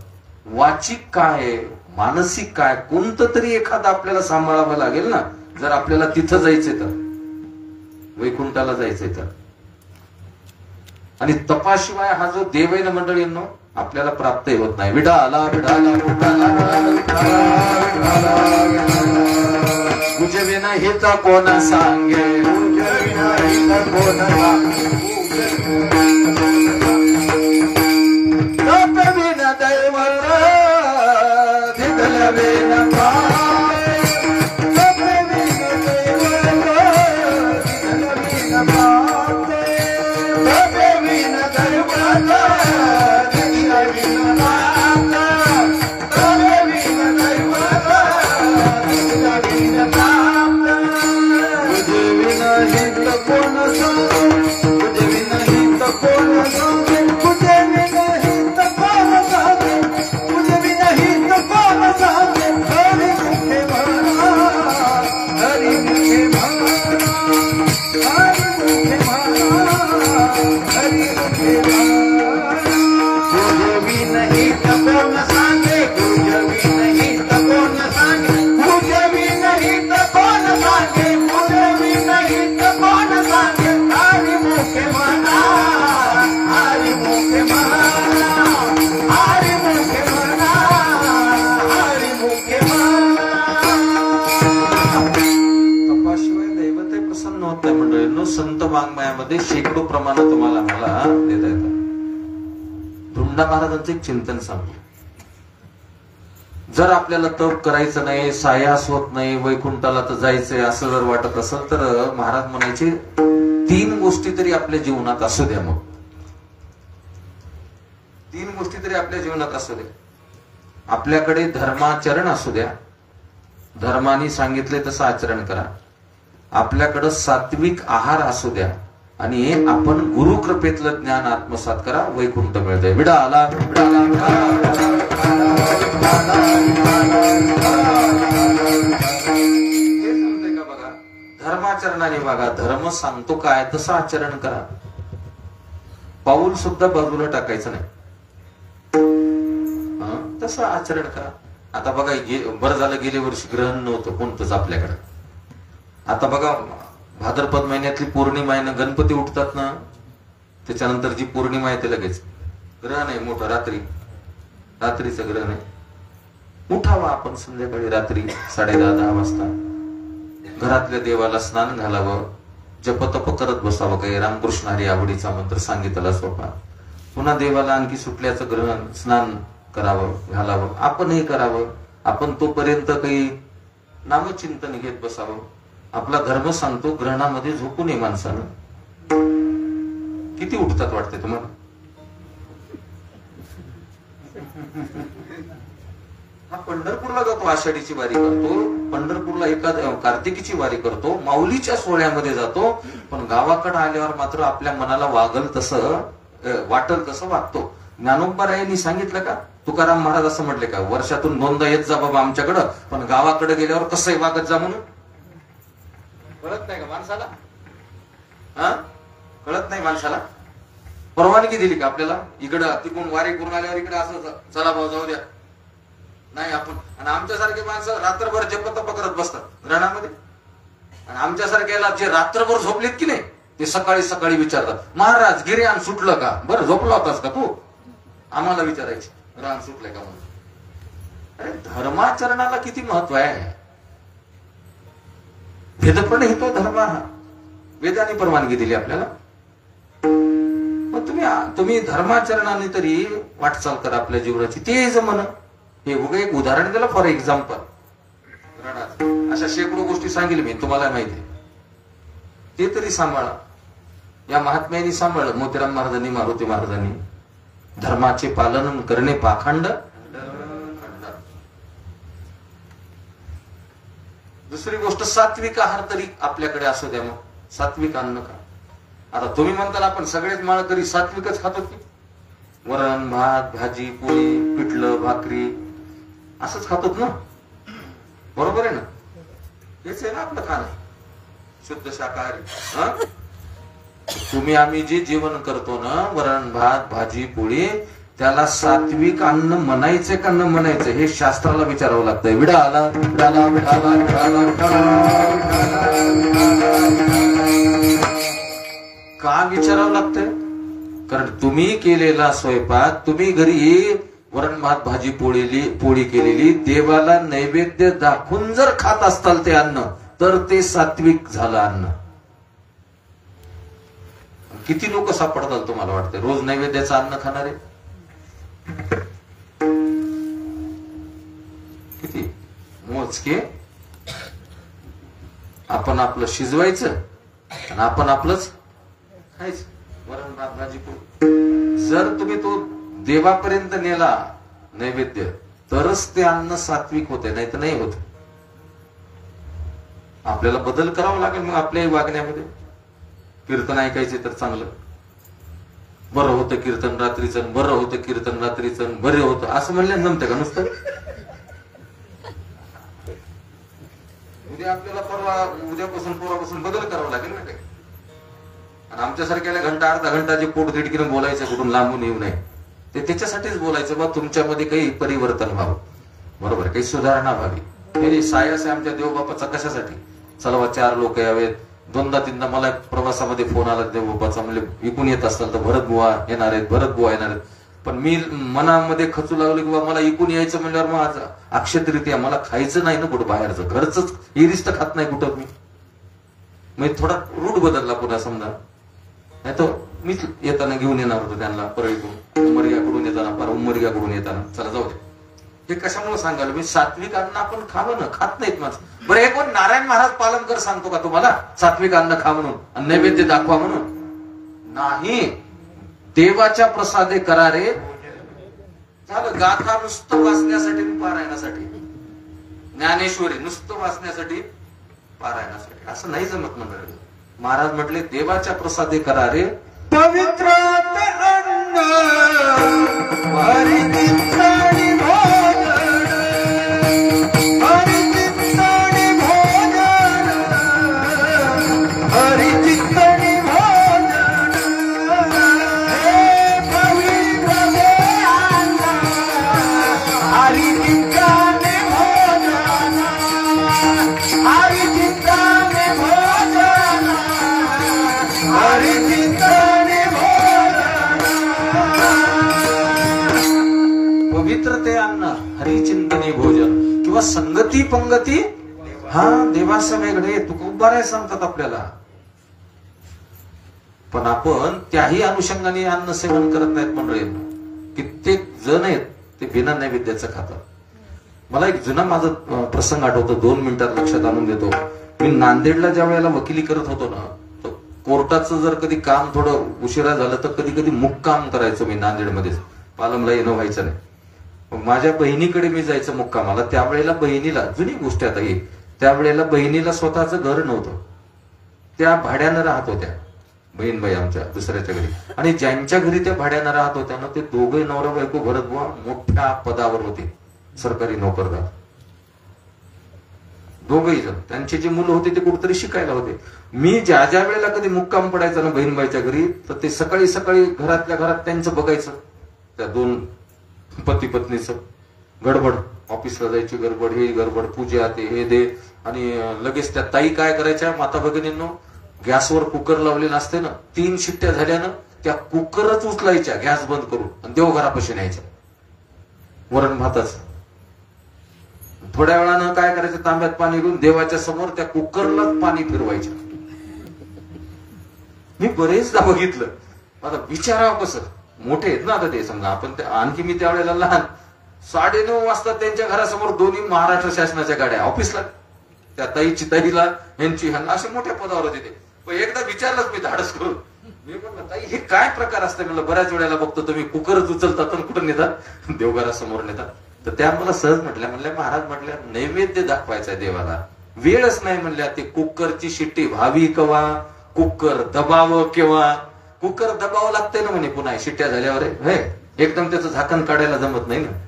वाचिक काय आहे, मानसिक काय, कोणतं तरी एखादं आपल्याला सांभाळावं लागेल ना, जर आपल्याला तिथं जायचंय तर, वैकुंठाला जायचंय तर. आणि तपाशिवाय हा जो देव आहे ना मंडळींनो, आपल्याला प्राप्तही होत नाही. विठाला विठाला तुझे विना हित कोण सांगे, विना दैवत धिगल विना संत वाङ्मयामध्ये शेकडो प्रमाण तुम्हाला मला देता येतात. धुंडा महाराजांचं एक चिंतन सांगतो. जर आपल्याला तप करायचं नाही, सायास होत नाही, वैकुंठाला तर जायचंय असं जर वाटत असेल तर महाराज म्हणायचे 3 गोष्टी तरी आपल्या जीवनात असू द्या. मग 3 गोष्टी तरी आपल्या जीवनात असू द्या. आपल्याकडे धर्माचरण असू द्या, धर्माने सांगितले तसं आचरण करा. आपल्याकडं सात्विक आहार असू द्या आणि आपण गुरु कृपेतलं ज्ञान आत्मसात करा. वैकुंठ मिळतंय. विडाला विडाला का बघा, धर्माचरणाने बघा, धर्म सांगतो काय तसं आचरण करा. पाऊल सुद्धा बाजूला टाकायचं नाही, तसं आचरण करा. आता बघा, बरं झालं गेल्या वर्षी ग्रहण नव्हतं कोणतंच आपल्याकडे. आता बघा, भाद्रपद महिन्यातली पौर्णिमा आहे ना, गणपती उठतात ना, त्याच्यानंतर जी पौर्णिमा आहे ते लगेच ग्रहण आहे मोठं, रात्रीचं ग्रहण आहे. उठावा आपण संध्याकाळी रात्री 10:30 वाजता, घरातल्या देवाला स्नान घालावं, जपतप करत बसावं, काही रामकृष्ण हरी आवडीचा मंत्र सांगितला सोपा. पुन्हा देवाला आणखी सुटल्याचं ग्रहण स्नान करावं, घालावं, आपणही करावं. आपण तोपर्यंत काही नामचिंतन घेत बसावं. आपला धर्म सांगतो ग्रहणामध्ये झोपू नये माणसानं. किती उठतात वाटते तुम्हाला? हा पंढरपूरला जातो, आषाढीची वारी करतो, पंढरपूरला कार्तिकीची वारी करतो, माऊलीच्या सोहळ्यामध्ये जातो, पण गावाकडे आल्यावर मात्र आपल्या मनाला वाटल तसं वागतो. ज्ञानोबरायांनी सांगितलं का? तुकाराम महाराज असं म्हटले का? वर्षातून 2दा येत जा बाबा आमच्याकडं, पण गावाकडे गेल्यावर कसंही वागत जा म्हणून. कळत नाही का माणसाला? कळत नाही माणसाला? परवानगी दिली का आपल्याला? इकडं तिकडून वारी करून आल्यावर इकडे असं चला भाऊ जाऊ द्या नाही आपण. आणि आमच्यासारखे माणसं रात्रभर जपतप करत बसतात ग्रहणामध्ये. आणि आमच्यासारख्याला जे रात्रभर झोपलेत की नाही ते सकाळी सकाळी विचारतात, महाराज गिर्यान सुटलं का? बरं झोपला होतास का तू? आम्हाला विचारायचे ग्रहण सुटलंय का म्हणून. अरे धर्माचरणाला किती महत्व आहे. भेदपण ही तो धर्म हा वेदाने परवानगी दिली आपल्याला. मग तुम्ही धर्माचरणाने तरी वाटचाल करा आपल्या जीवनाची. ते जमन हे एक उदाहरण दिलं फॉर एक्झाम्पल. अशा शेकडो गोष्टी सांगितल्या मी तुम्हाला माहिती आहे. ते तरी सांभाळा. या महात्म्यांनी सांभाळलं मोतीराम महाराजांनी, मारुती महाराजांनी. धर्माचे पालन करणे पाखंड. दुसरी गोष्ट सात्विक आहार तरी आपल्याकडे असू द्या. मग सात्विक अन्न का? आता तुम्ही म्हणताल आपण सगळेच माळकरी सात्विकच खातो की, वरण भात भाजी पोळी पिठलं भाकरी असंच खातोत ना, बरोबर आहे ना? हेच आहे ना आपलं खाणं, शुद्ध शाकाहारी. हं? तुम्ही आम्ही जे जेवण करतो ना, वरण भात भाजी पोळी, त्याला सात्विक अन्न म्हणायचं का न म्हणायचं हे शास्त्राला विचारावं लागतंय. विडाला विडाला विडाला विडाला का विचारावं लागतंय? कारण तुम्ही केलेला स्वयंपाक, तुम्ही घरी वरण भात भाजी पोळी केलेली देवाला नैवेद्य दाखवून जर खात असताल ते अन्न, तर ते सात्विक झालं अन्न. किती लोक सापडतात तुम्हाला वाटते रोज नैवेद्याचं अन्न खाणारे? किती मोजके. आपण आपलं शिजवायचं आणि आपण आपलंच खायचं, वरण भात भाजी पोळी. जर तुम्ही तो देवापर्यंत नेला नैवेद्य, तरच ते अन्न सात्विक होते, नाही तर नाही होत. आपल्याला बदल करावा लागेल मग आपल्याही वागण्यामध्ये. कीर्तन ऐकायचे तर चांगलं, बरं होतं कीर्तन रात्रीचं, बरं होतं कीर्तन रात्रीचं, बरे होतं असं म्हणलं जमतं का नुसतं? उद्या आपल्याला उद्यापासून बदल करावा लागेल ना काही. आणि आमच्यासारख्याला घंटा अर्धा घंटा जे पोट तिडकीनं बोलायचं, कुठून लांबून येऊ नये, ते त्याच्यासाठीच बोलायचं बा तुमच्यामध्ये काही परिवर्तन व्हावं, बरोबर, काही सुधारणा व्हावी. हे सायास आहे आमच्या देवबापाचा कशासाठी? चला 4 लोक यावेत. 2दा-3दा मला प्रवासामध्ये फोन आला देवबापाचा, म्हणजे इकून येत असाल तर भरत बुवा येणार आहेत, भरत बुवा येणार आहेत. पण मी मनामध्ये खचू लागलो की बा मला इकून यायचं म्हणल्यावर मग आज अक्षतरीत्या मला खायचं नाही ना कुठं बाहेरचं, घरच इरिस्त खात नाही कुठं मी. मग थोडा रूट बदलला पुन्हा समजा, नाही तर मीच येताना घेऊन येणार होतो त्यांना परळीकडून, उमरग्याकडून येताना, उमरग्याकडून येताना. चला जाऊ दे. हे कशामुळे सांगाल मी? सात्विक अन्न आपण खावं ना, खात नाहीत माणसं. बरं, हे कोण नारायण महाराज पालनकर सांगतो का तुम्हाला सात्विक अन्न खा म्हणून आणि नैवेद्य दाखवा म्हणून? नाही. देवाच्या प्रसादे करारे झालं. गाथा नुसतं वाचण्यासाठी पारायणासाठी, ज्ञानेश्वरी नुसतं वाचण्यासाठी पारायणासाठी असं नाही जमत मंडळी. महाराज म्हटले देवाच्या प्रसादे करारे पवित्र ते अन्न हरिचिंतनी भोजन, हरिचिंतनी भोजन, हरिचिंतनी भोजन. हे पवित्र ते अन्न हरिचिंतनी भोजन, हरिचिंतनी भोजन, हरिचिंतनी पवित्र ते अन्न हरिचिंतनी भोजन किंवा संगती पंगती हा देवास वेगळे तुकोबाराय सांगतात आपल्याला. पण आपण त्याही अनुषंगाने अन्न सेवन करत नाहीत मंडळींना. कित्येक जण आहेत ते बिना नैवेद्याचं खातात. मला एक जुना माझा प्रसंग आठवतो, 2 मिनिटात लक्षात आणून देतो. मी नांदेडला ज्या वेळेला वकिली करत होतो ना, तर कोर्टाचं जर कधी काम थोडं उशिरा झालं तर कधी कधी मुक्काम करायचो मी नांदेडमध्येच, पालमला येणं व्हायचं नाही. माझ्या बहिणीकडे मी जायचं मुक्कामाला. त्यावेळेला बहिणीला, जुनी गोष्ट आता ही, त्यावेळेला बहिणीला स्वतःचं घर नव्हतं, त्या भाड्यानं राहत होत्या बहीणबाई आमच्या दुसऱ्याच्या घरी. आणि ज्यांच्या घरी त्या भाड्यानं राहत होत्या ना, ते दोघे नवरा बायको भरत बुवा मोठ्या पदावर होते, सरकारी नोकरदार दोघही जण. त्यांचे जे मुलं होते ते कुठेतरी शिकायला होते. मी ज्या ज्या वेळेला कधी मुक्काम पडायचा ना बहीणबाईच्या घरी, तर ते सकाळी सकाळी घरातल्या घरात त्यांचं बघायचं, त्या 2 पती पत्नीचं गडबड, ऑफिसला जायची गडबड, हे गडबड, पूजा ते हे दे. आणि लगेच त्या ताई काय करायच्या, माता भगिनींनो, गॅसवर कुकर लावलेला असते ना, 3 शिट्ट्या झाल्यानं त्या कुकरच उचलायच्या गॅस बंद करून आणि देवघरापाशी न्यायच्या वरण भाताच. थोड्या वेळानं काय करायचं, तांब्यात पाणी घेऊन देवाच्या समोर त्या कुकरलाच पाणी फिरवायचं. मी बरेचदा बघितलं. आता विचारावं कसं, मोठे आहेत ना आता ते, समजा आपण आणखी मी त्यावेळेला लहान. 9:30 वाजता त्यांच्या घरासमोर 2 महाराष्ट्र शासनाच्या गाड्या ऑफिसला, त्या ताईची ताईला यांची असे मोठ्या पदावर होते ते. पण एकदा विचारलंच मी धाडस करून, मी म्हटलं ताई हे काय प्रकार असते? म्हणलं बऱ्याच वेळेला बघतो तुम्ही कुकरच उचलतात आणि कुठं नेतात, देवघरासमोर नेतात. तर त्या मला सहज म्हणल्या महाराज म्हटल्या नैवेद्य दाखवायचा देवाला, वेळच नाही म्हणल्या. ते कुकरची शिट्टी व्हावी कवा, कुकर दबावं किंवा कुकर दबावं लागतंय ना म्हणे पुन्हा शिट्ट्या झाल्यावर हे एकदम त्याचं झाकण काढायला जमत नाही ना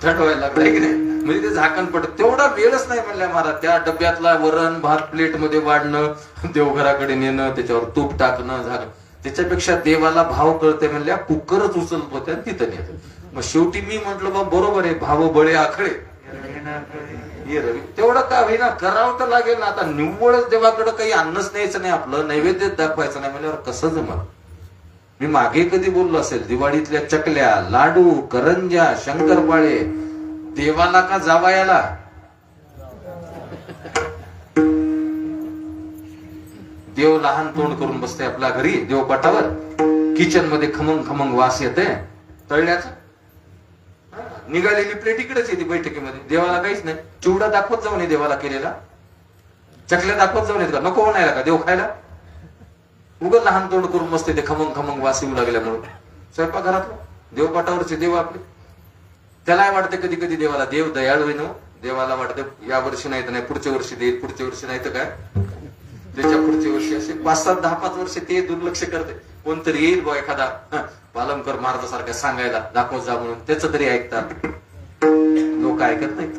थटवायला लागलाय की नाही म्हणजे ते झाकण पडत तेवढा वेळच नाही म्हणल्या महाराज त्या डब्यातला वरण भात प्लेट मध्ये वाढणं देवघराकडे नेणं त्याच्यावर तूप टाकणं झाकण त्याच्यापेक्षा देवाला भाव कळते म्हणल्या कुकरच उचलत होत्या तिथं नेत मग शेवटी मी म्हंटल बा बरोबर आहे भाव बळे आखळे हे रवी तेवढं का होईना करावं तर लागेल ना आता निव्वळच देवाकडे काही अन्नच न्यायचं नाही आपलं नैवेद्यच दाखवायचं नाही म्हणल्यावर कसं जमल मी मागे कधी बोललो असेल दिवाळीतल्या चकल्या लाडू करंज्या शंकरपाळे देवाला का जावायला देव लहान तोंड करून बसते आपल्या घरी देवपाटावर किचन मध्ये खमंग खमंग वास येते तळण्याचा निघालेली प्लेट इकडेच येते बैठकीमध्ये देवाला काहीच नाही चिवडा दाखवत जाऊ नये देवाला केलेला चकल्या दाखवत जाऊ नयेत का नको म्हणायला का देव खायला उगं लहान तोंड करून बसते ते खमंग खमंग वास येऊ लागल्यामुळे स्वयंपाकघरातलं देवपाटावरचे देव आपले त्याला वाटतं कधी कधी देवाला देव दयाळू आहे ना देवाला वाटतं या वर्षी नाही तर नाही पुढच्या वर्षी देईल पुढच्या वर्षी नाही तर काय त्याच्या पुढच्या वर्षी असे 5-7 10-5 वर्ष ते दुर्लक्ष करते कोणतरी येईल बा एखादा पालमकर महाराजासारखा सांगायला दाखवत जा म्हणून त्याचं तरी ऐकतात लोक ऐकत नाहीत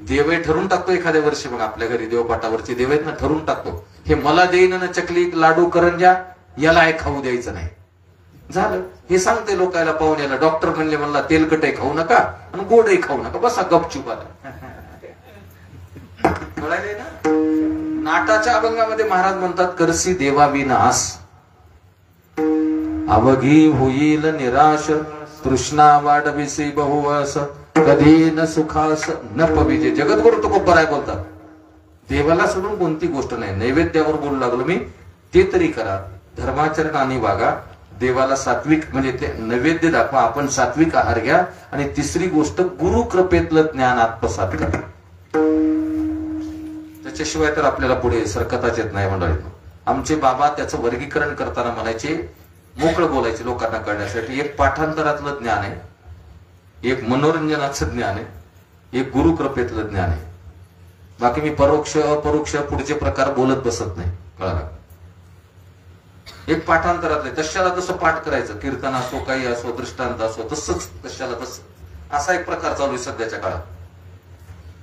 देवही ठरून टाकतो एखाद्या वर्षी मग आपल्या घरी देवपाटावरचे देव आहेत ना ठरून टाकतो हे मला देईन ना चकली लाडू करंजा याला खाऊ द्यायचं नाही झालं हे सांगते लोकायला पाहुण्याला डॉक्टर म्हणले मला तेलकटही खाऊ नका आणि गोडही खाऊ नका बसा गपचूप आता कळाले ना नाटाच्या अभंगामध्ये महाराज म्हणतात करसी देवा विनाश अवघी होईल निराश तृष्णा वाढविसी बहुवस कधी न सुखास न पविजे जगद्गुरु तुकोबराय बोलतात देवाला सोडून कोणती गोष्ट नाही नैवेद्यावर बोलू लागलो मी ते तरी करा धर्माचरणाने वागा देवाला सात्विक म्हणजे ते नैवेद्य दाखवा आपण सात्विक आहार घ्या आणि तिसरी गोष्ट गुरु कृपेतलं ज्ञान आत्मसात करा त्याच्याशिवाय तर आपल्याला पुढे सरकताच येत नाही मंडळी आमचे बाबा त्याचं वर्गीकरण करताना म्हणायचे मोकळं बोलायचे लोकांना कळण्यासाठी एक पाठांतरातलं ज्ञान आहे एक मनोरंजनाचं ज्ञान आहे एक गुरुकृपेतलं ज्ञान आहे बाकी मी परोक्ष अपरोक्ष पुढचे प्रकार बोलत बसत नाही कळाला एक पाठांतरातले तशाला तसं पाठ करायचं कीर्तन असो काही असो दृष्टांत असो तसंच तशाला तसं असा एक प्रकार चालू आहे सध्याच्या काळात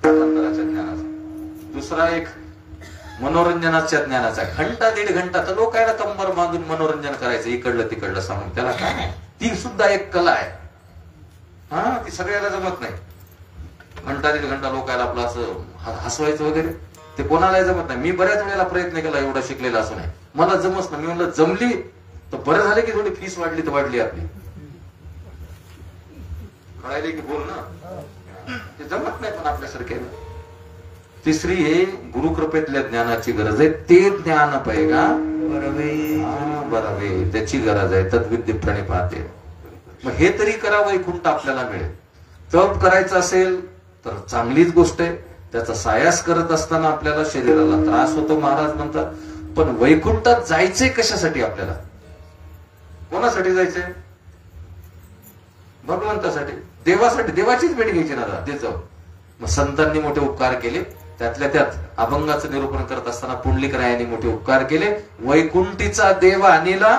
पाठांतराच्या ज्ञानाचा दुसरा एक मनोरंजनाच्या ज्ञानाचा घंटा 1.5 घंटा तर लोकांना कंबर बांधून मनोरंजन करायचं इकडलं तिकडलं सांगून त्याला काय ती सुद्धा एक कला आहे हा ती सगळ्याला जमत नाही घंटा 1.5 घंटा लोकांना आपलं असं हसवायचं वगैरे ते कोणालाही जमत नाही मी बऱ्याच वेळेला प्रयत्न केला एवढा शिकलेला असं नाही मला जमत नाही मी म्हणलं जमली तर बरं झालं की थोडी फीस वाढली तर वाढली आपली कळायले की बोल ना ते जमत नाही पण आपल्यासारखे तिसरी हे गुरुकृपेतल्या ज्ञानाची गरज आहे ते ज्ञान पाहिगा बरावे त्याची गरज आहे तद्विद्य प्रणिपाते मग हे तरी करा वैकुंठ आपल्याला मिळेल तप करायचं असेल तर चांगलीच गोष्ट आहे त्याचा सायास करत असताना आपल्याला शरीराला त्रास होतो महाराज म्हणतात पण वैकुंठात जायचंय कशासाठी आपल्याला कोणासाठी जायचंय भगवंतासाठी देवासाठी देवाचीच भेट घ्यायची ना ते जाऊ मग संतांनी मोठे उपकार केले त्यातल्या त्यात अभंगाचं निरूपण करत असताना पुंडलिकरायांनी मोठे उपकार केले वैकुंठीचा देव आणीला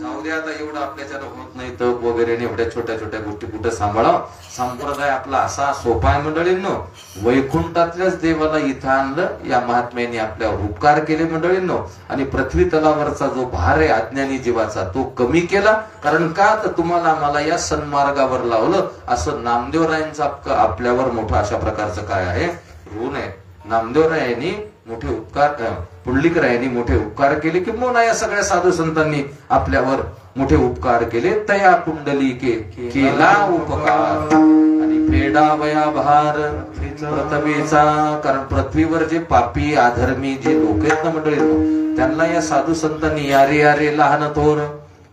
जाऊ द्या आता एवढं आपल्याच्यानं होत नाही तप वगैरे एवढ्या छोट्या छोट्या गोष्टी कुठे सांभाळावं संप्रदाय आपला असा सोपा आहे मंडळींनो वैकुंठातल्याच देवाला इथं आणलं या महात्म्याने आपल्यावर उपकार केले मंडळींनो आणि पृथ्वी तलावरचा जो भार आहे अज्ञानी जीवाचा तो कमी केला कारण का तर तुम्हाला मला या सन्मार्गावर लावलं असं नामदेवरायांचा आपल्यावर मोठा अशा प्रकारचं काय आहे ऋण आहे नामदेवरायांनी मोठे उपकार पुंडलिकरायांनी मोठे उपकार केले किंवा या सगळ्या साधू संतांनी आपल्यावर मोठे उपकार केले तया कुंडलिके केला उपकार आणि फेडावया भार प्रथमेचा कारण पृथ्वीवर जे पापी अधर्मी जे लोक आहेत ना मंडळी त्यांना या साधू संतांनी यारे यारे लहान थोर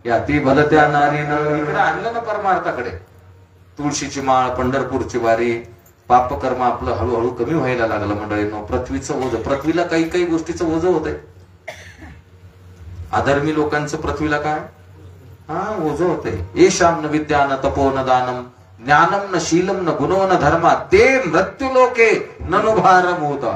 या ती भलत्या नारीनं इकडे आणलं ना परमार्थाकडे तुळशीची माळ पंढरपूरची वारी पापकर्म आपलं हळूहळू कमी व्हायला लागलं मंडळींनो पृथ्वीचं ओझ पृथ्वीला काही काही गोष्टीचं ओझ होत आहे अधर्मी लोकांचं पृथ्वीला काय ओझ होतंय येशाम न विद्या न तपो न दानम ज्ञानम न शीलम न गुणो न धर्मा ते मृत्यू लोके ननुभारम होता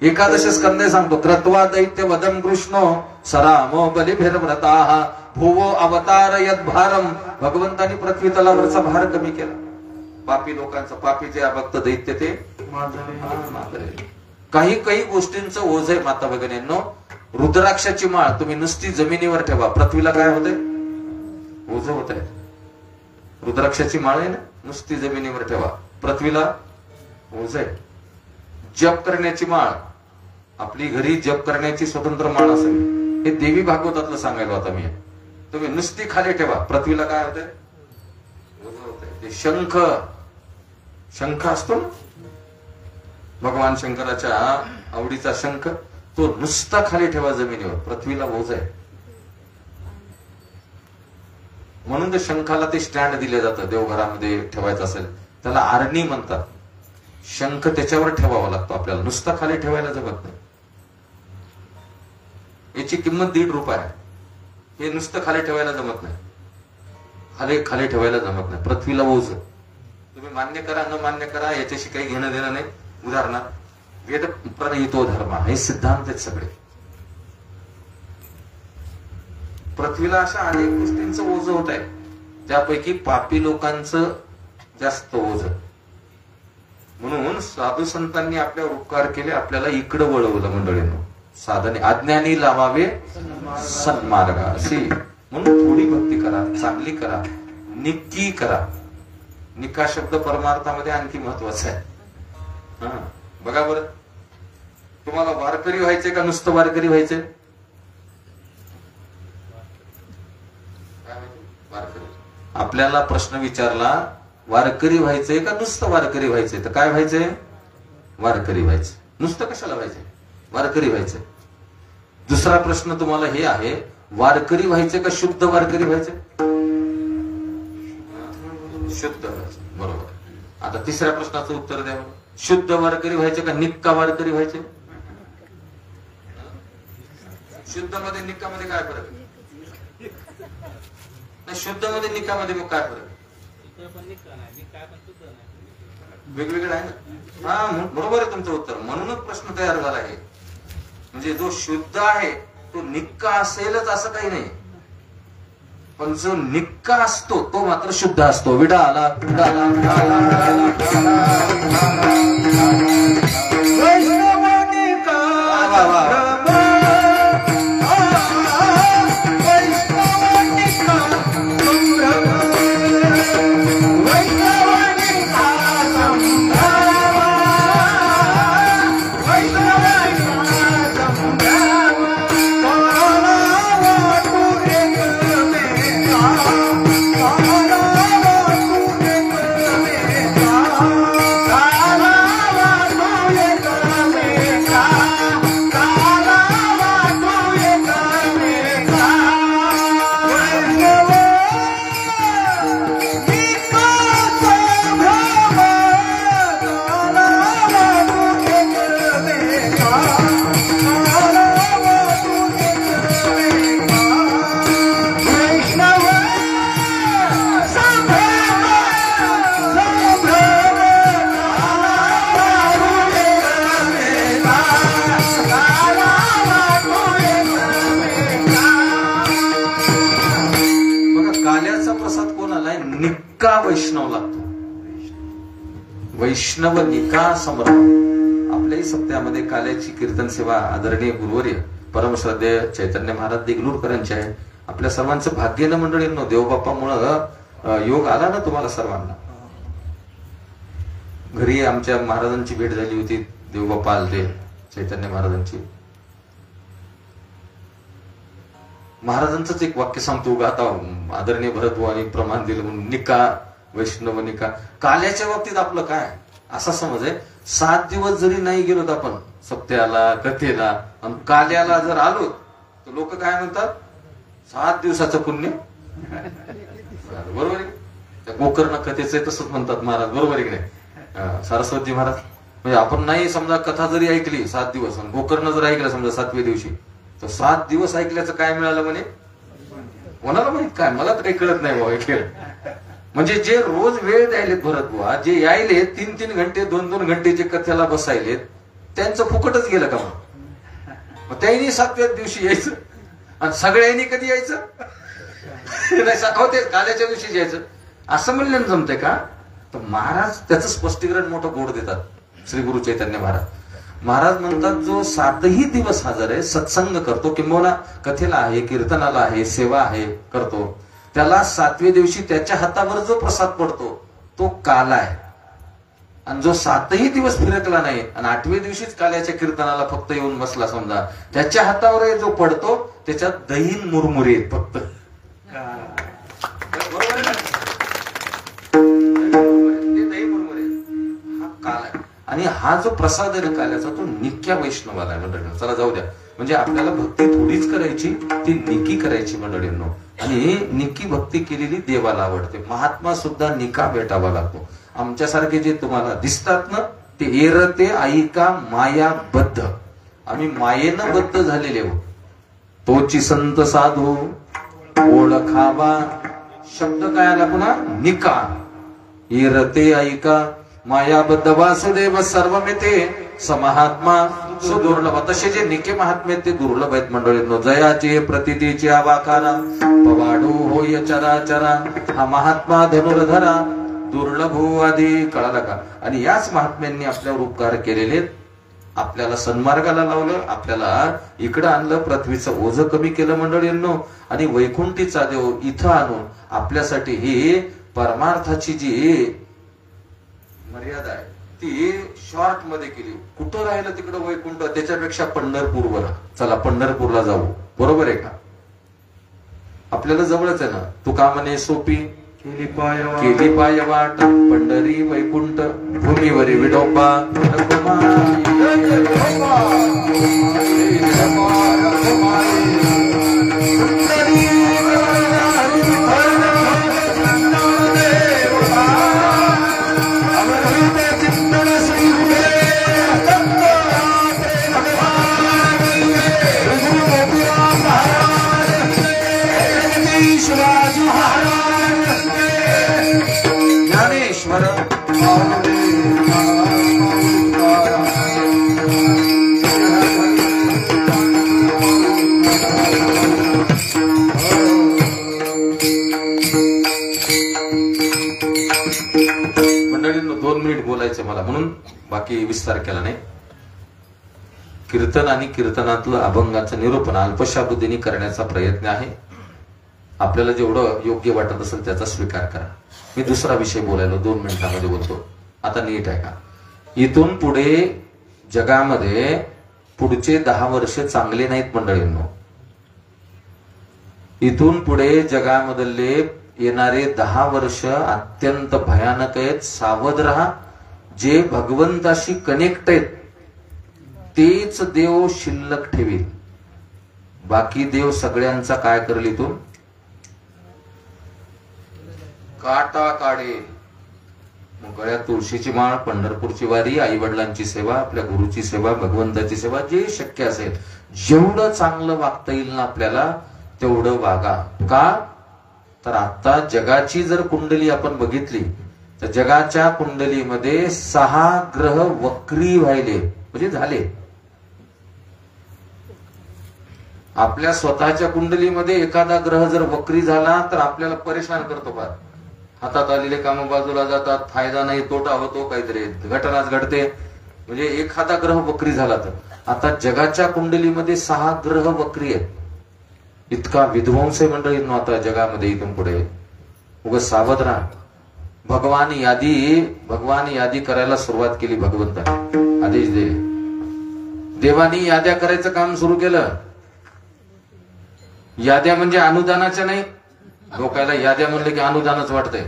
एकादशी स्कंदे सांगतो, क्रत्वा दैत्य वदम कृष्ण सरामो बलिभिर्व्रताः भुवो अवतार यद्भारम. भगवंतांनी पृथ्वी तलावरचा भार कमी केला. पापी लोकांचा, पापी जे भक्त दैत्य ते माजरे. काही गोष्टींचं ओझ आहे माता भगिनींनो. रुद्राक्षाची माळ तुम्ही नुसती जमिनीवर ठेवा, पृथ्वीला काय होतंय? ओझ होत आहे. रुद्राक्षाची माळ आहे ना, नुसती जमिनीवर ठेवा, पृथ्वीला ओझ आहे. जप करण्याची माळ, आपली घरी जप करण्याची स्वतंत्र माळ असेल, हे देवी भागवतातलं सांगायला होता मी. तुम्ही नुसती खाली ठेवा, पृथ्वीला काय होतंय? ओझ होतंय. ते शंख असतो ना, भगवान शंकराच्या आवडीचा शंख, तो नुसता खाली ठेवा जमिनीवर, पृथ्वीला ओझ आहे. म्हणून ते शंखाला ते स्टँड दिले जातं. देवघरामध्ये ठेवायचं असेल त्याला आरणी म्हणतात. शंख त्याच्यावर ठेवावा लागतो आपल्याला, नुसता खाली ठेवायला जमत नाही. याची किंमत ₹1.5 आहे. हे नुसतं खाली ठेवायला जमत नाही, खाली ठेवायला जमत नाही. पृथ्वीला ओझ. तुम्ही मान्य करा न मान्य करा, याच्याशी काही घेणं देणं नाही. उदाहरणार्थ वेद प्रणयितो धर्म, हे सिद्धांत आहेत सगळे. पृथ्वीला अशा अनेक गोष्टींचं ओझ होत आहे, त्यापैकी पापी लोकांचं जास्त ओझ. म्हणून साधू संतांनी आपल्यावर उपकार केले, आपल्याला इकडं वळवलं मंडळींनो. साधने अज्ञानी लावावे सन्मार्गासी. म्हणून थोडी भक्ती करा, चांगली करा, निक्की करा. निका शब्द परमार्थामध्ये आणखी महत्वाचा आहे. बघा बरं, तुम्हाला वारकरी व्हायचे का नुसतं वारकरी व्हायचे? आपल्याला प्रश्न विचारला, वारकरी व्हायचंय का नुसतं वारकरी व्हायचंय? तर काय व्हायचंय? वारकरी व्हायचं. नुसतं कशाला व्हायचंय? वारकरी व्हायचंय. दुसरा प्रश्न तुम्हाला हे आहे, वारकरी व्हायचे का शुद्ध वारकरी व्हायचे? शुद्ध व्हायचं, बरोबर. आता तिसऱ्या प्रश्नाचं उत्तर द्या. शुद्ध वारकरी व्हायचे का निक्का वारकरी व्हायचे? शुद्ध मध्ये निक्का मध्ये काय फरक? शुद्ध मध्ये निक्का मध्ये मग काय फरक? वेगवेगळं आहे ना. हा, बरोबर आहे तुमचं उत्तर. म्हणूनच प्रश्न तयार झाला आहे. म्हणजे जो शुद्ध आहे तो निक्का असेलच असं काही नाही, पण जो निक्का असतो तो मात्र शुद्ध असतो. विडाला वैष्णव लागतो. वैष्णव निका समर्थ. आपल्याही सप्त्यामध्ये काल्याची कीर्तन सेवा आदरणीय गुरुवर्य परमश्रद्धेय चैतन्य महाराज देगलूरकरांचे आहे. आपल्या सर्वांचं भाग्यानं मंडळींनो, देवबाप्पामुळं योग आला ना तुम्हाला सर्वांना. घरी आमच्या महाराजांची भेट झाली होती, देवबाप्पा आलते चैतन्य महाराजांची. महाराजांचंच एक वाक्य सांगतो उगा आता, आदरणीय भरतभाऊंनी प्रमाण दिलं म्हणून. निका वैष्णव निका. काल्याच्या बाबतीत आपलं काय असा समज आहे, 7 दिवस जरी नाही गेलो आपण सप्त्याला कथेला आणि काल्याला जर आलो तर लोक काय म्हणतात, 7 दिवसाचं पुण्य. बरोबर आहे. त्या गोकर्ण कथेचं तसंच म्हणतात महाराज, बरोबर आहे की नाही? सरस्वती महाराज म्हणजे आपण नाही समजा कथा जरी ऐकली 7 दिवस आणि गोकर्ण जर ऐकलं समजा 7व्या दिवशी, तर 7 दिवस ऐकल्याचं काय मिळालं म्हणे, कोणाला माहित काय, मला तर काही कळत नाही बाबा खेळ. म्हणजे जे रोज वेळ द्यायलेत भरत बुवा, जे यायले 3-3 घंटे 2-2 घंटेचे कथेला बसायलेत, त्यांचं फुकटच गेलं का मग त्यांनी 7व्या दिवशी यायचं आणि सगळ्यांनी कधी यायचं हो ते काल्याच्या दिवशी यायचं असं म्हणलं जमतंय का? तर महाराज त्याचं स्पष्टीकरण मोठं गोड देतात श्री गुरु चैतन्य महाराज म्हणतात जो 7ही दिवस हजर आहे, सत्संग करतो, किंबहुना कथेला आहे, कीर्तनाला आहे, सेवा आहे करतो, त्याला 7व्या दिवशी त्याच्या हातावर जो प्रसाद पडतो तो काल आहे. आणि जो 7ही दिवस फिरकला नाही आणि 8व्या दिवशीच काल्याच्या कीर्तनाला फक्त येऊन बसला समजा, त्याच्या हातावर जो पडतो त्याच्यात दहीन मुरमुरे आहेत फक्त. बरोबर आहे ना? ते दही मुरमुरे हा काल आहे. आणि हा जो प्रसाद आहे ना काल्याचा तो निक्या वैष्णवाला आहे मंडळी. चला जाऊ द्या, म्हणजे आपल्याला भक्ती थोडीच करायची, ती निकी करायची मंडळींनो. आणि निकी भक्ती केलेली देवाला आवडते. महात्मा सुद्धा निका भेटावा लागतो. आमच्यासारखे जे तुम्हाला दिसतात ना ते एरते ऐका मायाबद्ध, आम्ही मायेनं बद्ध झालेले आहोत. तोची संत साधू ओळखावा, शब्द काय आला पुन्हा? निका. एरते ऐका मायाबद्ध वासुदेव सर्वमिते समहात्मा सुदुर्लभ. तसे जे निके महात्मे ते दुर्लभ आहेत मंडळींनो. जयाचे प्रतितीचे आवाकारा पवाडू होय चराचरा, हा महात्मा धनुर्धरा दुर्लभो आधी. कळाला का? आणि याच महात्म्यांनी आपल्यावर उपकार केलेले, आपल्याला सन्मार्गाला लावलं, आपल्याला इकडं आणलं, पृथ्वीचं ओझं कमी केलं मंडळींनो. आणि वैकुंठीचा देव इथं आणून आपल्यासाठी ही परमार्थाची जी मर्यादा आहे ती शॉर्ट मध्ये केली. कुठं राहिलं तिकडं वैकुंठ, त्याच्यापेक्षा पंढरपूरवर. चला पंढरपूरला जाऊ. बरोबर आहे का? आपल्याला जवळच आहे ना. तू का म्हणे सोपी केली पाय वाट, पंढरी वैकुंठ भूमीवरी विडोबा. ज्ञानेश्वर मंडळींनो 2 मिनिट बोलायचं मला, म्हणून बाकी विस्तार केला नाही. कीर्तन आणि कीर्तनातलं अभंगाचं निरूपण अल्पशा बुद्धीने करण्याचा प्रयत्न आहे. आपल्याला जेवढं योग्य वाटत असेल त्याचा स्वीकार करा. मी दुसरा विषय बोलायलो 2 मिनिटांमध्ये बोलतो. आता नीट आहे का? इथून पुढे जगामध्ये पुढचे 10 वर्ष चांगले नाहीत मंडळींनो. इथून पुढे जगामधले येणारे 10 वर्ष अत्यंत भयानक आहेत. सावध राहा. जे भगवंताशी कनेक्ट आहेत तेच देव शिल्लक ठेवील. बाकी देव सगळ्यांचा काय करेल? इथून काटा काढेल. मग गळ्यात तुळशीची माळ, पंढरपूरची वारी, आई वडिलांची सेवा, आपल्या गुरुची सेवा, भगवंताची सेवा, जे शक्य असेल जेवढं चांगलं वागता येईल ना आपल्याला तेवढं वागा. का? तर आता जगाची जर कुंडली आपण बघितली तर जगाच्या कुंडलीमध्ये 6 ग्रह वक्री व्हायले, म्हणजे झाले. आपल्या स्वतःच्या कुंडलीमध्ये एखादा ग्रह जर वक्री झाला तर आपल्याला परेशान करतो. फार हातात आलेले काम बाजूला जातात, फायदा नाही, तोटा होतो, काहीतरी घटनाच घडते. म्हणजे एखादा ग्रह वक्री झाला तर आता जगाच्या कुंडलीमध्ये 6 ग्रह वक्री आहेत. इतका विध्वंस आहे मंडळींनो आता जगामध्ये. इथून पुढे उगाच सावध राहा. भगवान यादी करायला सुरुवात केली. भगवंताने आदेश दिले. देवानी याद्या करायचं काम सुरू केलं. याद्या म्हणजे अनुदानाच्या नाही. लोकांना याद्या म्हणले की अनुदानच वाटतंय.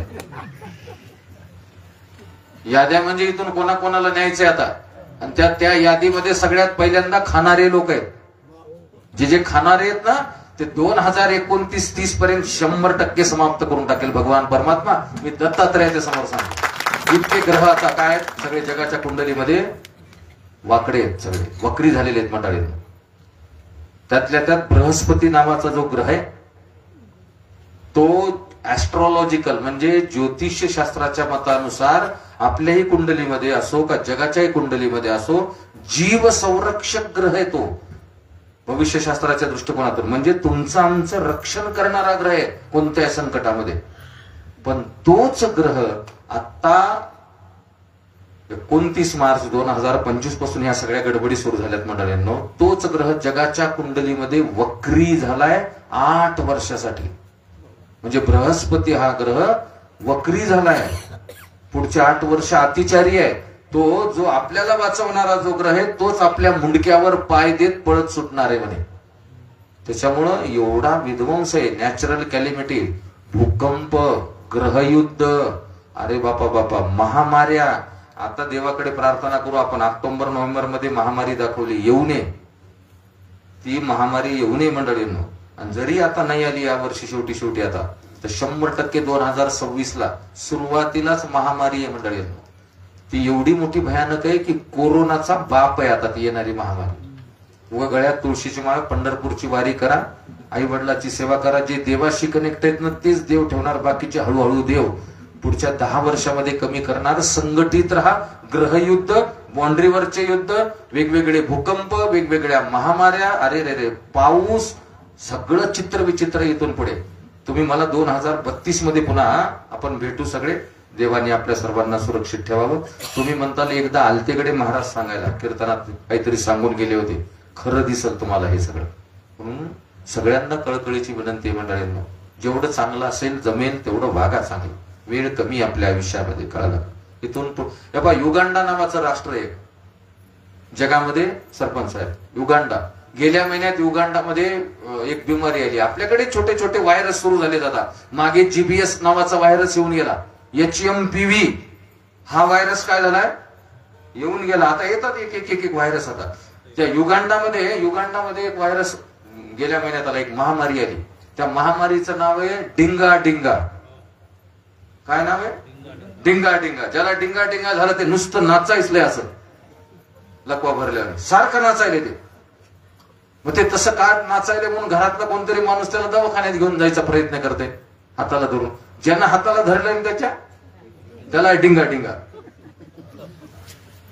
याद्या म्हणजे इथून कोणाकोणाला न्यायचंय आता. आणि त्या यादीमध्ये सगळ्यात पहिल्यांदा खाणारे लोक आहेत. जे खाणारे आहेत ना ते 2029-30 पर्यंत 100% समाप्त करून टाकेल भगवान परमात्मा. मी दत्तात्रयाच्या समोर सांगतो. इतके ग्रह आता काय आहेत सगळे जगाच्या कुंडलीमध्ये वाकडे आहेत, सगळे वक्री झालेले आहेत मंडळी. त्यातल्या त्यात बृहस्पती नावाचा जो ग्रह आहे तो ऍस्ट्रॉलॉजिकल म्हणजे ज्योतिष्य शास्त्राच्या मतानुसार आपल्याही कुंडलीमध्ये असो का जगाच्याही कुंडलीमध्ये असो जीव संरक्षक ग्रह आहे तो भविष्यशास्त्राच्या दृष्टिकोनातून. म्हणजे तुमचं आमचं रक्षण करणारा ग्रह आहे कोणत्याही संकटामध्ये. पण तोच ग्रह आता 29 मार्च 2025 पासून ह्या सगळ्या गडबडी सुरू झाल्यात मंडळींनो. तोच ग्रह जगाच्या कुंडलीमध्ये वक्री झालाय 8 वर्षासाठी. म्हणजे बृहस्पती हा ग्रह वक्री झालाय, पुढच्या 8 वर्ष अतिचारी आहे. तो जो आपल्याला वाचवणारा जो ग्रह आहे तोच आपल्या मुंडक्यावर पाय देत पळत सुटणार आहे म्हणे. त्याच्यामुळं एवढा विध्वंस आहे, नॅचरल कॅलिमिटी, भूकंप, ग्रहयुद्ध, अरे बापा बापा, महामार्या. आता देवाकडे प्रार्थना करू आपण, ऑक्टोबर नोव्हेंबर मध्ये महामारी दाखवली, येऊ नये, ती महामारी येऊ नये मंडळींनो. आणि जरी आता नाही आली या वर्षी शेवटी आता, तर 100% 2026 ला सुरुवातीलाच महामारी आहे मंडळींनो. ती एवढी मोठी भयानक आहे की कोरोनाचा बाप आहे आता ती येणारी महामारी. व गळ्यात तुळशीची माळ, पंढरपूरची वारी करा, आई वडिलाची सेवा करा. जे देवाशी कनेक्ट आहेत ना तेच देव ठेवणार, बाकीचे हळूहळू देव पुढच्या 10 वर्षामध्ये कमी करणार. संघटित राहा. ग्रहयुद्ध, बाउंड्रीवरचे युद्ध, वेगवेगळे भूकंप, वेगवेगळ्या महामार्या, अरे रे रे, पाऊस, सगळं चित्र विचित्र इथून पुढे. तुम्ही मला 2032 मध्ये पुन्हा आपण भेटू सगळे. देवाने आपल्या सर्वांना सुरक्षित ठेवावं. तुम्ही म्हणताल एकदा आलतेकडे महाराज सांगायला, कीर्तनात काहीतरी सांगून गेले होते, खरं दिसल तुम्हाला हे सगळं. म्हणून सगळ्यांना कळकळीची विनंती आहे मंडळींना, जेवढं चांगलं असेल जमेल तेवढं वागा चांगलं. वेळ कमी आपल्या आयुष्यामध्ये, कळलं. इथून बा युगांडा नावाचं राष्ट्र आहे जगामध्ये सरपंच साहेब. युगांडा, गेल्या महिन्यात युगांडामध्ये एक बिमारी आली. आपल्याकडे छोटे छोटे व्हायरस सुरू झाले दादा. मागे जीबीएस नावाचा व्हायरस येऊन गेला, HMPV हा व्हायरस काय झालाय, येऊन गेला. आता येतात एक व्हायरस. आता त्या युगांडामध्ये एक व्हायरस गेल्या महिन्यात आला, एक महामारी आली. त्या महामारीचं नाव आहे डिंगा डिंगा. काय नाव आहे? डिंगा डिंगा. ज्याला डिंगा डिंगा झालं ते नुसतं नाचायचलंय, असं लकवा भरल्यावर सारखं नाचायले ते. मग ते तसं का नाचायले म्हणून घरातला कोणतरी माणूस त्याला दवाखान्यात घेऊन जायचा प्रयत्न करते, हाताला धरून. ज्यांना हाताला धरलं त्याला डिंगा डिंगा.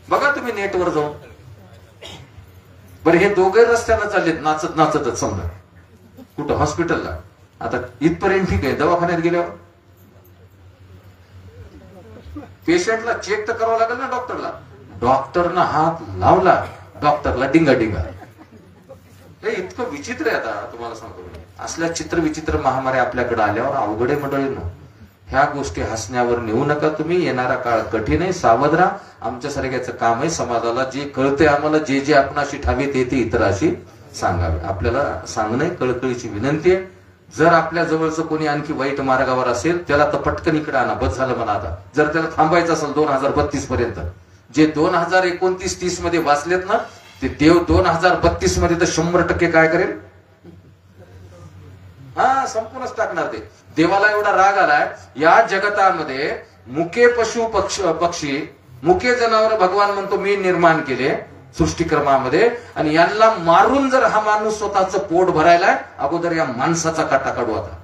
बघा तुम्ही नेटवर जाऊन. बरं, हे दोघे रस्त्यानं चाललेत नाचत नाचतच, समजा कुठं हॉस्पिटलला. आता इथपर्यंत ठीक आहे, दवाखान्यात गेल्यावर पेशंटला चेक तर करावं लागेल ना डॉक्टरला. डॉक्टरना हात लावला, डॉक्टरला डिंगा डिंगा. हे इतकं विचित्र आहे. आता तुम्हाला सांगतो, असल्या चित्र विचित्र महामारी आपल्याकडे आल्यावर अवघड आहे मंडळींनो. ह्या गोष्टी हसण्यावर नेऊ नका तुम्ही. येणारा काळ कठीण आहे, सावध राहा. आमच्या सारख्याचं काम आहे समाजाला जे कळतंय आम्हाला, जे आपणाशी ठावे ते इतराशी सांगावे. आपल्याला सांगणे कळकळीची विनंती आहे. जर आपल्या जवळचं कोणी आणखी वाईट मार्गावर असेल त्याला तर पटकन इकडे आणा, बस झालं म्हणा. आता जर त्याला थांबायचं असेल 2032 पर्यंत, जे 2029-30 मध्ये वाचलेत ना, ते देव 2032 मध्ये तर 100% काय करेल, हा संपूर्णच टाकणार. ते देवाला एवढा राग आलाय, या जगतामध्ये मुके पशु पक्षी, मुके जनावर भगवान म्हणतो मी निर्माण केले सृष्टीक्रमामध्ये, आणि यांना मारून जर हा माणूस स्वतःचं पोट भरायला, अगोदर या माणसाचा काटा काढू. आता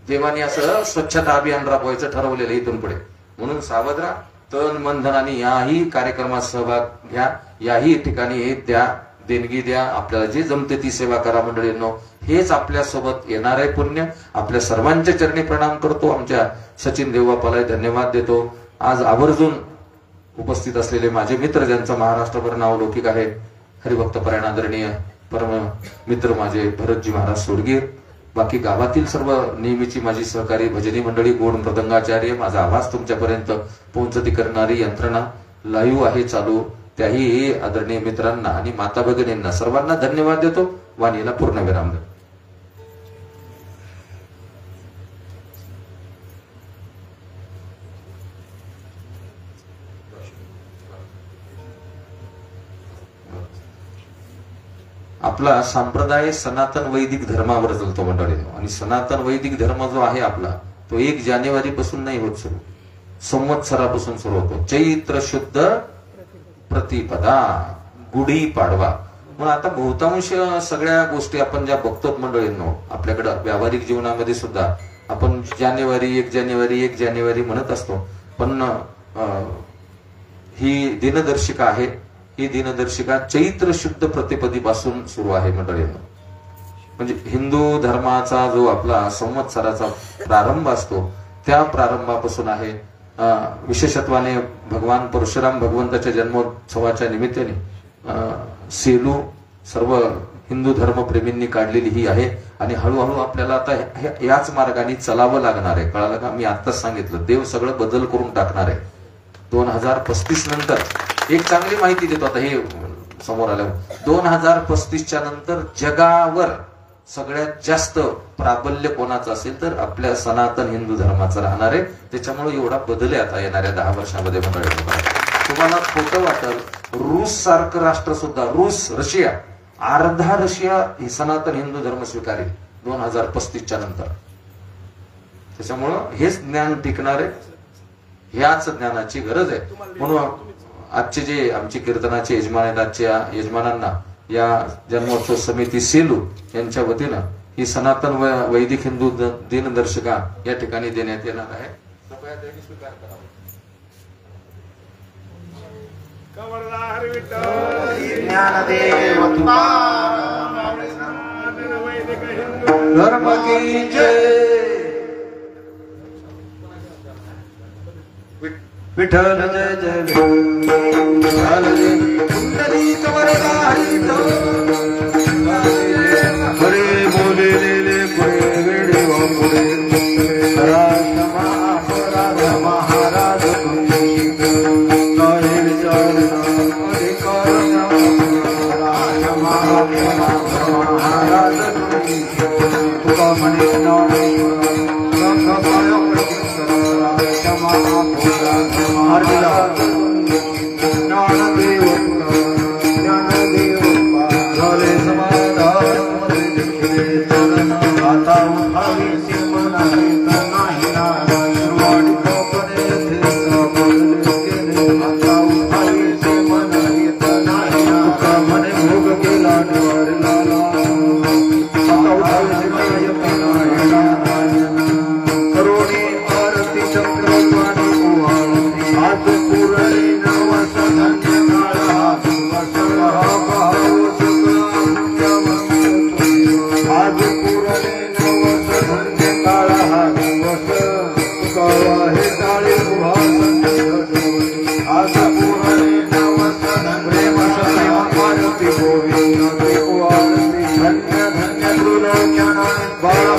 देवाने असं स्वच्छता अभियान राबवायचं ठरवलेलं इथून पुढे. म्हणून सावध राहा. तन मन धनाने याही कार्यक्रमात सहभाग घ्या, याही ठिकाणी द्या, देणगी द्या. आपल्याला जे जमते ती सेवा करा मंडळींनो. हेच आपल्या सोबत येणार आहे पुण्य. आपल्या सर्वांच्या चरणी प्रणाम करतो. आमच्या सचिन देवबापाला धन्यवाद देतो. आज आवर्जून उपस्थित असलेले माझे मित्र, ज्यांचा महाराष्ट्रभर नावलौकिक आहे, हरिभक्त परायण आदरणीय परम मित्र माझे भरतजी महाराज सोडगीर, बाकी गावातील सर्व नेहमीची माझी सहकारी भजनी मंडळी, गोड मृदंगाचार्य, माझा आवाज तुमच्यापर्यंत पोहोचती करणारी यंत्रणा लाईव्ह आहे चालू, त्याही आदरणीय मित्रांना आणि माता भगिनींना सर्वांना धन्यवाद देतो. वाणीला पूर्णविराम देतो. आपला संप्रदाय सनातन वैदिक धर्मावर चालतो मंडळींनो. आणि सनातन वैदिक धर्म जो आहे आपला, तो 1 जानेवारी पासून नाही होत सुरू, संवत्सरापासून सुरू होतो. चैत्र शुद्ध प्रतिपदा, गुढी पाडवा. म्हणून आता बहुतांश सगळ्या गोष्टी आपण ज्या बघतो मंडळींनो, आपल्याकडे व्यावहारिक जीवनामध्ये सुद्धा आपण जानेवारी 1 जानेवारी म्हणत असतो. पण ही दिनदर्शिका आहे, ही दिनदर्शिका चैत्र शुद्ध प्रतिपदीपासून सुरू आहे मंडळींनो. म्हणजे हिंदू धर्माचा जो आपला संवत्सराचा प्रारंभ असतो त्या प्रारंभापासून आहे. विशेषत्वाने भगवान परशुराम भगवंताच्या जन्मोत्सवाच्या निमित्ताने सेलू सर्व हिंदू धर्मप्रेमींनी काढलेली ही आहे आणि हळूहळू आपल्याला आता याच मार्गाने चलावं लागणार आहे. कळालं का? मी आत्ताच सांगितलं, देव सगळं बदल करून टाकणार आहे. 2035 नंतर एक चांगली माहिती देतो आता हे समोर आल्यावर. 2035च्या नंतर जगावर सगळ्यात जास्त प्राबल्य कोणाचं असेल तर आपल्या सनातन हिंदू धर्माचं राहणार आहे. त्याच्यामुळे एवढा बदल आता येणाऱ्या 10 वर्षामध्ये मंडळी. तुम्हाला खोटं वाटेल, रूस सारखं राष्ट्र सुद्धा, रशिया अर्धा रशिया ही सनातन हिंदू धर्म स्वीकारेल 2035च्या नंतर. त्याच्यामुळं हेच ज्ञान टिकणार आहे, ह्याच ज्ञानाची गरज आहे. म्हणून आजचे जे आमची कीर्तनाचे यजमान आहेत, आजच्या यजमानांना या जन्मोत्सव समिती सेलू यांच्या वतीनं ही सनातन वैदिक हिंदू दिनदर्शिका या ठिकाणी देण्यात येणार आहे. कृपया त्यांनी स्वीकार करावा. ज्ञानदेव धर्म की जय. विठ्ठल जय जय विठ्ठल जय. पुंडलिक वरदा हरित हरे बोले लेले पुढे वेडे वापुढे राजमा अपराध महाराज तुझे विचार अधिकार राजमा महाराज तुका मनीष ज्ञानदेव ज्ञानदेव झाले समाधान आता उठावी सिमनाही नाही नारवाडी कोपरे आता उठावी सिमनाही नाही तुका मने भोग केला निवारला आता उठावी सिमनाही करोनी आरती चक्रवाणी आज पुरले नवस धन्य काळा दिवस आज पुरले नवस धन्य काळा दिवस काळा हे टाळे आज पुरले नवस प्रेम प्रेम आरती गोविंद आरती धन्य धन्य त्रिलोचन बाळा